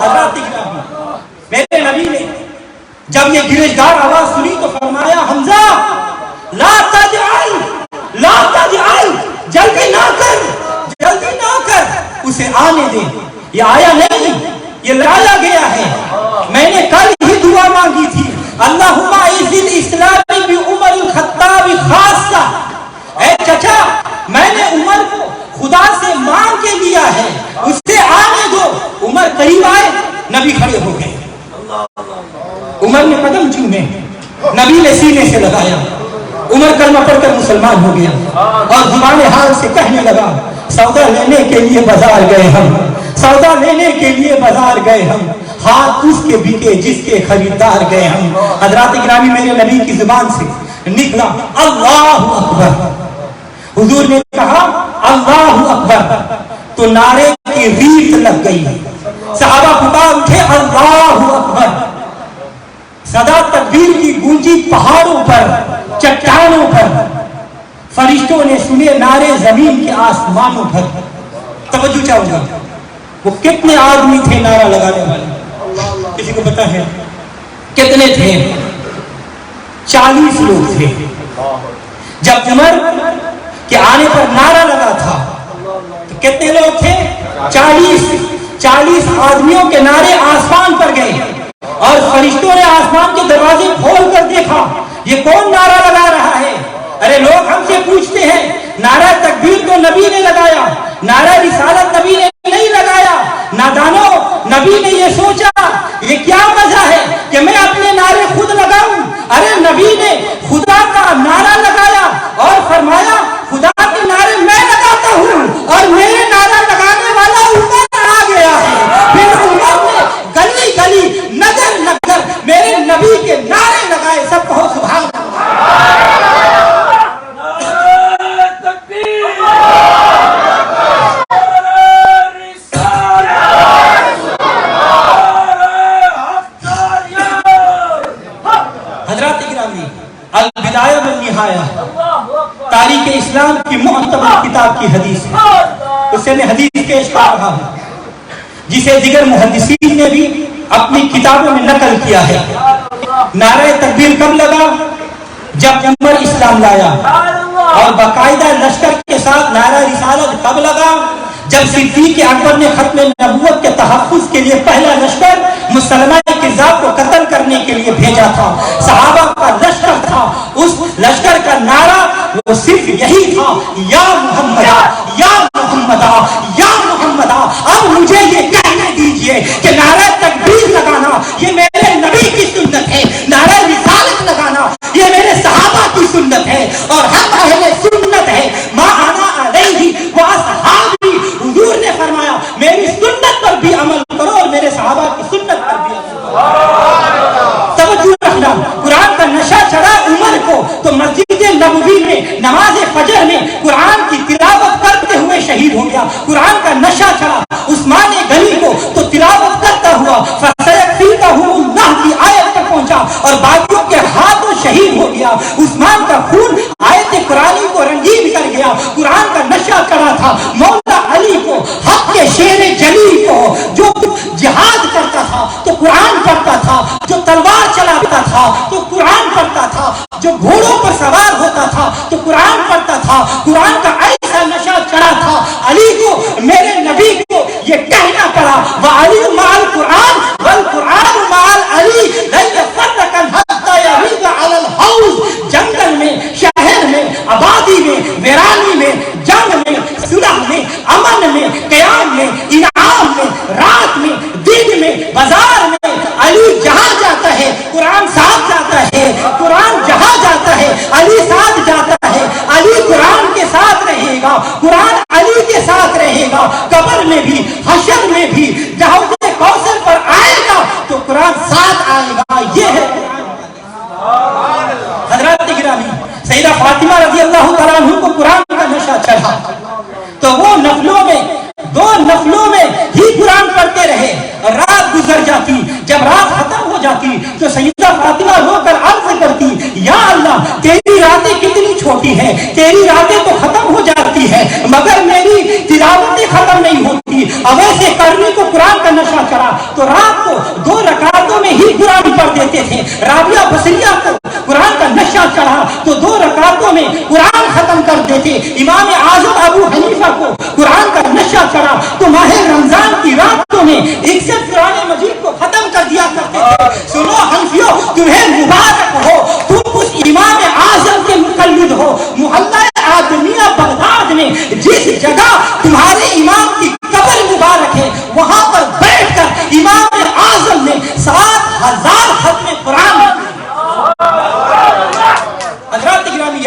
حضرت میرے نبی نے جب یہ گرجدار آواز سنی تو فرمایا حمزہ لا تجعل, جلدی نہ کر, اسے آنے دے. یہ آیا نہیں, یہ لایا گیا ہے. میں نے کل ہی دعا مانگی تھی, اللہم اعز الاسلام بعمر الخطاب خاصہ. اے چچا, میں نے عمر کو خدا سے مانگ کے لیا ہے, اسے آنے دو. عمر قریب آئے, نبی کھڑے ہو گئے. عمر نے قدم چومے, نبی نے سینے سے لگایا, عمر کلمہ پڑھ کر مسلمان ہو گیا اور زبان حال سے کہنے لگا سودا لینے کے لیے بازار گئے ہم، سودا لینے کے لیے بازار گئے ہم، ہاتھ اس کے بکے جس کے خریدار گئے ہم۔ حضرات گرامی میرے نبی کی زبان سے نکلا اللہ اکبر، حضور نے کہا اللہ اکبر تو نعرے کی ریت لگ گئی، صحابہ پکار اٹھے اللہ اکبر، صدا تکبیر کی گونجی پہاڑوں پر چٹانوں پر، فرشتوں نے سنے نعرے زمین کے آسمانوں پر۔ توجہ چاہوں گا وہ کتنے آدمی تھے نعرہ لگانے والے، کسی کو پتا ہے کتنے تھے؟ 40 لوگ تھے۔ جب عمر کے آنے پر نعرہ لگا تھا تو کتنے لوگ تھے؟ 40 آدمیوں کے نعرے آسمان پر گئے اور فرشتوں نے آسمان کے دروازے کھول کر دیکھا یہ کون نعرہ لگا رہا ہے؟ ارے لوگ ہم سے پوچھتے ہیں نعرہ تکبیر تو نبی نے لگایا، نعرہ رسالت نبی نے نہیں لگایا، نادانو نبی نے یہ سوچا یہ کیا مزہ ہے کہ میں اپنے نعرے خود لگاؤں؟ ارے نبی نے خدا کا نعرہ لگایا اور فرمایا خدا کے نعرے میں لگاتا ہوں اور میرے نعرہ لگانے والا عمر آ گیا ہے۔ پھر عمر نے گلی گلی نگر نگر میرے نبی کے نعرے لگائے۔ سب کہو سبحان اللہ۔ البدایہ والنہایہ تاریخ اسلام کی معتبر کتاب کی حدیث ہے، اس سے میں حدیث پیش کر رہا ہوں جسے دیگر محدثین نے بھی اپنی کتابوں میں نقل کیا ہے۔ نعرہ تکبیر کب لگا؟ جب عمر اسلام لایا۔ اور باقاعدہ لشکر کے ساتھ نعرہ رسالت کب لگا؟ جب صدیق اکبر نے ختم نبوت کے تحفظ کے لیے پہلا لشکر مسلمہ کذاب کو قتل کرنے کے لیے بھیجا تھا، صحابہ کا لشکر تھا، اس لشکر کا نعرہ وہ صرف یہی تھا یا محمدہ یا محمدہ یا محمدہ۔ اب مجھے یہ کہنے دیجئے کہ نعرہ تکبیر لگانا یہ میرے نبی کی سنت ہے، نعرہ رسالت لگانا یہ میرے صحابہ کی سنت ہے اور ہم اہل سنت ہے۔ ما انا علیہ واصحابی، حضور نے فرمایا میری سنت پر بھی عمل کرو اور میرے صحابہ کی سنت پر بھی عمل کرو۔ توجہ رکھنا، قرآن کا نشہ چڑھا عمر کو تو مسجد نبوی میں نماز فجر میں قرآن کی تلاوت کرتے ہوئے شہید ہو گیا۔ قرآن کا نشہ چڑھا عثمان غنی کو تو تلاوت کرتا ہوا فَسَيَكْفِيكَهُمُ اللَّهُ کی آیت تک پہنچا اور باقیوں کے ہاتھوں شہید ہو گیا۔ عثمان کا خون آیت قرآنی کو رنگین کر گیا۔ قرآن کا نشہ چڑھا تھا مولا علی کو، حق کے شیر جلی کو، جو جہاد کرتا تھا تو قرآن پڑھتا تھا، جو تلوار چلاتا تھا تو قرآن پڑھتا تھا، جو گھوڑوں پر سوار ہوتا تھا تو قرآن پڑھتا تھا۔ قرآن کا ایسا نشہ چڑھا تھا علی کو، میرے نبی کو یہ کہنا پڑا وَعَلِيٌّ مَعَ الْقُرْآنِ وَالْقُرْآنُ مَعَ الْعَلِيِّ لَن يَفَرَّقَ حَتَّى يَرِدَ عَلَى الْحَوْضِ۔ جنگل میں، شہر میں، آبادی میں، ویرانی میں، جنگ میں، صلح میں، امن میں، قیام میں، انعام میں، رات میں، دن میں، بازار میں، علی جہاں جاتا ہے قرآن ساتھ جاتا ہے، قرآن جہاں جاتا ہے علی ساتھ جاتا ہے۔ علی قرآن کے ساتھ رہے گا، قرآن علی کے ساتھ رہے گا، قبر میں بھی، حشر میں بھی، حوض کوثر پر آئے گا تو قرآن ساتھ آئے گا۔ یہ ہے حضرات گرامی، سیدہ فاطمہ رضی اللہ تعالیٰ عنہ کو قرآن کا نشہ چڑھا تو وہ نفلوں میں، 2 نفلوں میں ہی قرآن پڑھتے رہے۔ رات گزر جاتی، جب رات ختم ہو جاتی تو سیدہ فاطمہ رو کر عرض کرتی یا اللہ تیری راتیں کتنی چھوٹی ہیں، تیری راتیں تو ختم ہو جاتی ہے مگر میری تلاوتیں ختم نہیں ہوتی۔ اب ایسے کرنی کو قرآن کا نشہ چڑھا تو رات کو 2 رکعتوں میں ہی قرآن پڑھ دیتے تھے۔ رابعہ بصریہ کو قرآن کا نشہ چڑھا تو 2 رکعتوں میں قرآن ختم کر دیتے۔ امام اعظم ابو حنیفہ کو قرآن کا نشہ چڑھا تو ماہ رمضان کی راتوں میں 61 قرآن مجید کو ختم کر دیا کرتے تھے۔ سنو حنفیوں، تمہیں مبارک ہو، تم اس امام اعظم کے مقلد ہو۔ محلہ آدمیہ بغداد میں جس جگہ تمہارے امام کی قبر مبارک ہے وہاں پر بیٹھ کر امام اعظم نے 7000 ختم قرآن۔ حضرات گرامی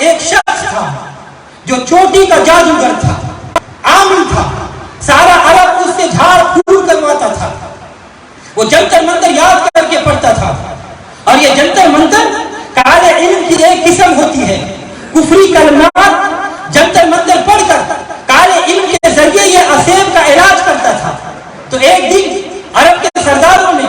ایک شخص تھا جو چوٹی کا جادوگر تھا، عامل تھا، سارا عرب اس سے جھاڑ پھوڑ کرواتا تھا، وہ جنتر منتر یاد کر کے پڑھتا تھا، اور یہ جنتر منتر کالے علم کی ایک قسم ہوتی ہے، کفری کلمات جنتر منتر پڑھ کر کالے علم کے ذریعے یہ اسیب کا علاج کرتا تھا۔ تو ایک دن عرب کے سرداروں نے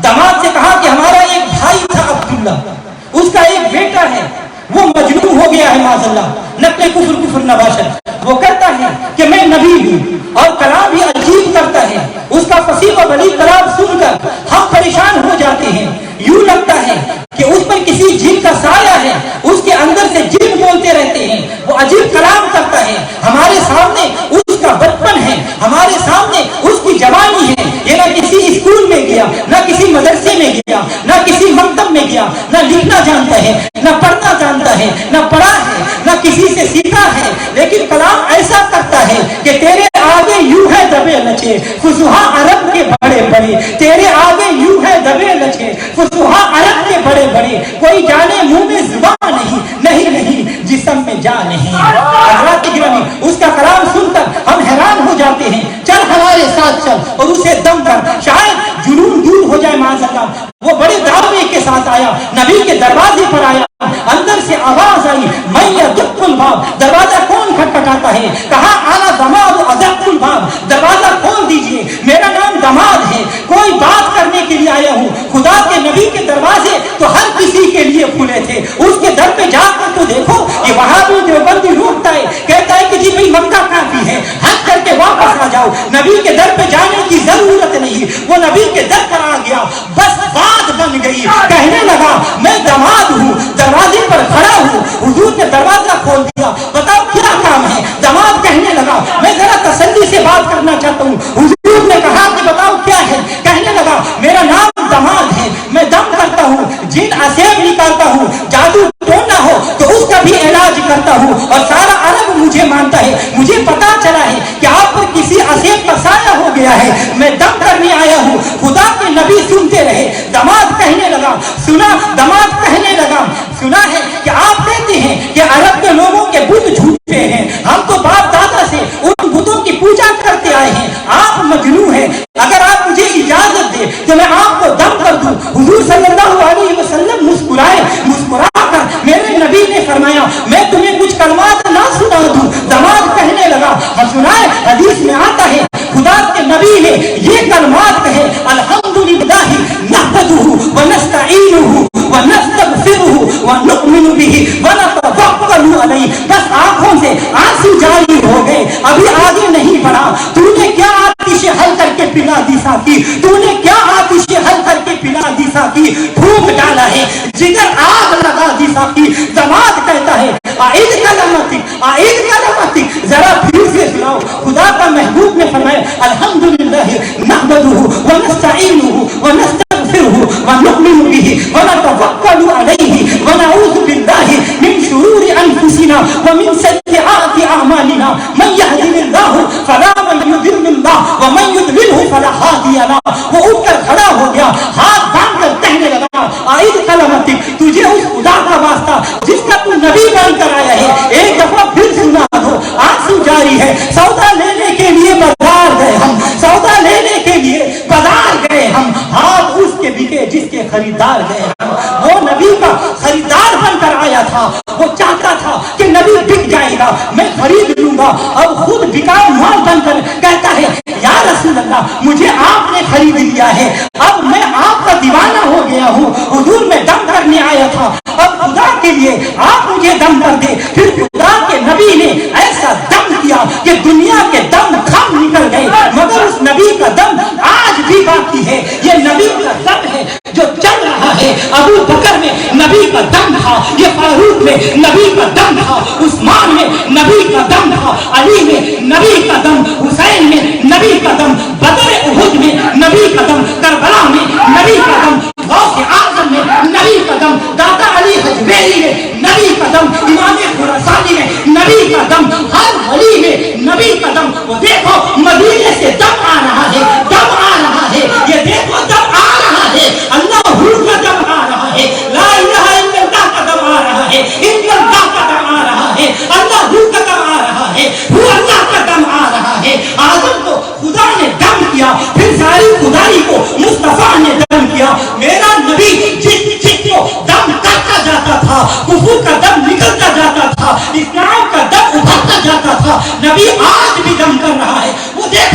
داماد سے کہا کہ ہمارا ایک بھائی تھا عبداللہ، اس کا ایک بیٹا ہے، وہ مجنون ہو گیا ہے معاذ اللہ، نقل کفر نباشد، وہ کہتا ہے کہ میں نبی ہوں اور کلام بھی عجیب کرتا ہے، اس کا فصیح و بلیغ کلام سن کر ہم پریشان ہو جاتے ہیں، یوں لگتا ہے کہ اس پر کسی جن کا سایہ ہے، اس کے اندر سے جن بولتے رہتے ہیں، وہ عجیب کلام کرتا ہے، ہمارے سامنے اس کا بچپن ہے، ہمارے سامنے اس کی جوانی ہے، یہ نہ کسی اسکول میں گیا، نہ کسی مدرسے میں گیا، نہ کسی مکتب میں گیا، نہ لکھنا جانتا ہے، نہ پڑھنا جانتا ہے، نہ پڑھا ہے، نہ کسی سے سیکھا ہے، لیکن کلام ایسا کرتا ہے کہ تیرے آگے یوں ہے دبے لچے فصحا عرب کے بڑے بڑے، تیرے آگے یوں ہے دبے لچے فصحا عرب کے بڑے بڑے، کوئی جانے منہ میں زبان نہیں، نہیں نہیں جسم میں جان نہیں۔ حضرات گرامی، اس کا کلام سن کر ہم حیران ہو جاتے ہیں، چل ہمارے ساتھ چل اور اسے دم کر، شاید جنون دور ہو جائے معاذ اللہ۔ وہ بڑے دعوے کے ساتھ آیا، نبی کے دروازے پر آیا، اندر سے آواز آئی، میں یدق الباب، دروازہ کون کھٹکھٹاتا ہے؟ کہا آنا دماد ادق الباب، دروازہ کھول دیجئے، میرا نام دماد ہے، کوئی بات کرنے کے لیے آیا ہوں۔ خدا کے نبی کے دروازے تو ہر کسی کے لیے کھلے تھے، اس کے در پہ جا کر تو دیکھو، یہ وہابی دیوبندی روکتا ہے، کہتا ہے کہ جی بھائی مکہ کافی ہے، حج کر کے واپس آ جاؤ، نبی کے در پہ جانے کی ضرورت نہیں۔ وہ نبی کے در پر آ گیا، بس بات بن گئی، کہنے لگا میں دماد ہوں، دروازے پر کھڑا ہوں، حضور نے دروازہ کھول دیا، بتاؤ کیا کام ہے؟ دماد کہنے لگا میں ذرا تسلی سے بات کرنا چاہتا ہوں۔ حضور نے کہا کہ بتاؤ کیا ہے؟ کہنے لگا میرا نام دماد ہے، میں دم کرتا ہوں، جن اسیب نکالتا ہوں، جادو ٹونا ہو تو اس کا بھی علاج کرتا ہوں، اور سارا عرب مجھے مانتا ہے، مجھے پتا چلا ہے کہ آپ پر کسی اسیب کا سایہ ہو گیا ہے، میں دم کرنے آیا ہوں۔ خدا کے نبی سنتے رہے، دماد کہنے لگا سنا، دماد کہنے لگا سنا ہے کہ آپ کہتے ہیں کہ عرب کے لوگوں کے بت جھوٹے ہیں، ہم تو باپ دادا سے ان بتوں کی پوجا کرتے آئے ہیں، آپ مجنون ہیں، اگر آپ مجھے اجازت دے تو میں آپ کو دم کر دوں۔ حضور صلی اللہ علیہ وسلم مسکرائے، مسکرا کر میرے نبی نے فرمایا میں تمہیں کچھ کلمات نہ سنا دوں؟ دماد کہنے لگا سنائے، حدیث میں آتا ہے خدا کے نبی نے یہ کلمات کہے، الحمدللہ نحمدہ ونستعینہ ونستغفرہ ونؤمن بہ ونتوکل علیہ۔ بس آنکھوں سے آنسو جاری ہو گئے، ابھی آگے نہیں بڑھا۔ تو نے کیا آتش حل کر کے پلا دی ساقی، تو نے کیا آتش حل کر کے پلا دی ساقی، پھونک ڈالا ہے جگر آگ لگا دی ساقی۔ دماد کہتا ہے اعید کلماتک، اعید کلماتک، ذرا پھر سے سناؤ۔ خدا کا محبوب نے فرمایا الحمدللہ نحمدہ ونستعینہ ونستغفرہ ونؤمن بہ ونتوکل علیہ ونعوذ باللہ من شرور انفسنا ومن سیئات اعمالنا، من یہدہ اللہ فلا مضل له ومن یضللہ فلا ہادی له۔ وہ اٹھ کر کھڑا ہو گیا، ہاتھ باندھ کر کہنے لگا اعید کلماتک، تجھے اس خدا کا واسطہ جس کا تو نبی بن کر آیا ہے ایک دفعہ پھر سنا دو۔ آنسو جاری ہے، سودا لینے کے لیے بازار گئے ہم، سودا لینے کے لیے بازار گئے ہم، ہاتھ اس کے بکے جس کے خریدار گئے ہم۔ وہ نبی کا خریدار بن کر آیا تھا، وہ چاہتا تھا کہ نبی بک جائے گا میں خرید لوں گا، اب خود بکاؤ مال بن کر کہتا ہے یا رسول اللہ مجھے آپ نے خرید لیا ہے، اب میں آپ کا دیوانہ ہو گیا ہوں، حضور میں دم کرنے آیا تھا، اب خدا کے لیے آپ مجھے دم کر دے۔ پھر خدا کے نبی نے ایسا دم کیا کہ دنیا کے دم کھم نکل گئے، مگر اس نبی کا دم آج بھی باقی ہے۔ یہ نبی کا دم ہے جو چل رہا ہے۔ ابو بکر میں نبی کا دم تھا، یہ فاروق میں نبی کا دم تھا، عثمان میں نبی کا دم تھا، علی میں نبی کا دم، حسین میں نبی کا دم، بدر احد میں نبی کا دم، کربلا میں نبی کا دم، غوث اعظم میں نبی کا دم، دادا علی حجویری میں نبی کا دم، امام خراسانی میں نبی کا دم، ہر ولی میں نبی کا دم۔ وہ دیکھو مدینے سے دم آ رہا ہے، دم آ رہا ہے، یہ دیکھو دم آ رہا ہے، اللہ کا دم آ رہا ہے، لا الہ الا اللہ کا دم آ رہا ہے، الا اللہ کا دم آ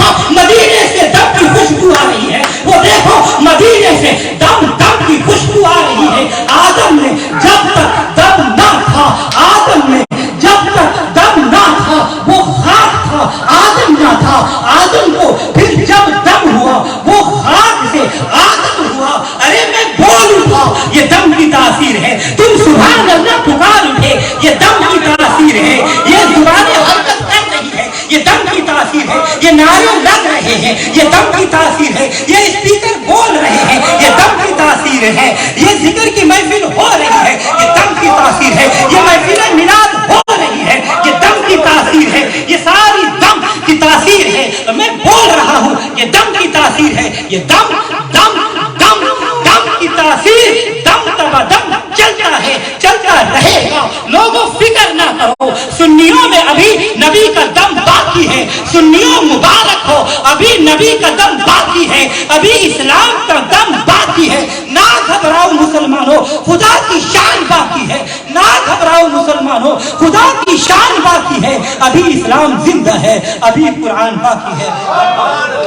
دیکھو مدینے سے دم کی خوشبو آ رہی ہے، وہ دیکھو مدینے سے دم کی خوشبو آ رہی ہے۔ آدم نے جب تک دم نہ تھا، آدم نے جب تک دم نہ تھا، وہ خاک تھا، آدم نہ تھا۔ آدم کو پھر جب دم ہوا، وہ خاک سے آدم ہوا۔ ارے میں بول اٹھا، یہ دم کی تاثیر ہے۔ تم سبحان اللہ پکار اٹھے، یہ دم کی تاثیر ہے۔ یہ زبانیں حرکت کر رہی ہے، یہ دم کی تاثیر ہے۔ یہ نعرے لگ رہے ہیں، یہ دم کی تاثیر ہے۔ یہ اسپیکر بول رہے ہیں، یہ دم کی تاثیر ہے۔ یہ ذکر کی محفل ہو رہی ہے، یہ دم کی تاثیر ہے۔ یہ محفل میلاد ہو رہی ہے، یہ دم کی تاثیر ہے۔ یہ ساری دم کی تاثیر ہے۔ میں بول رہا ہوں، یہ دم کی تاثیر ہے۔ یہ دم دم دم دم کی تاثیر، دم تبا دم چلتا ہے، چلتا رہے گا۔ لوگوں فکر نہ کرو، سنیوں میں ابھی نبی کا دم باقی ہے۔ سنیوں مبارک ہو، ابھی نبی کا دم باقی ہے، ابھی اسلام کا دم باقی ہے۔ نہ گھبراؤ مسلمانوں، خدا کی شان باقی ہے۔ نہ گھبراؤ مسلمانوں، خدا کی شان باقی ہے۔ ابھی اسلام زندہ ہے، ابھی قرآن باقی ہے۔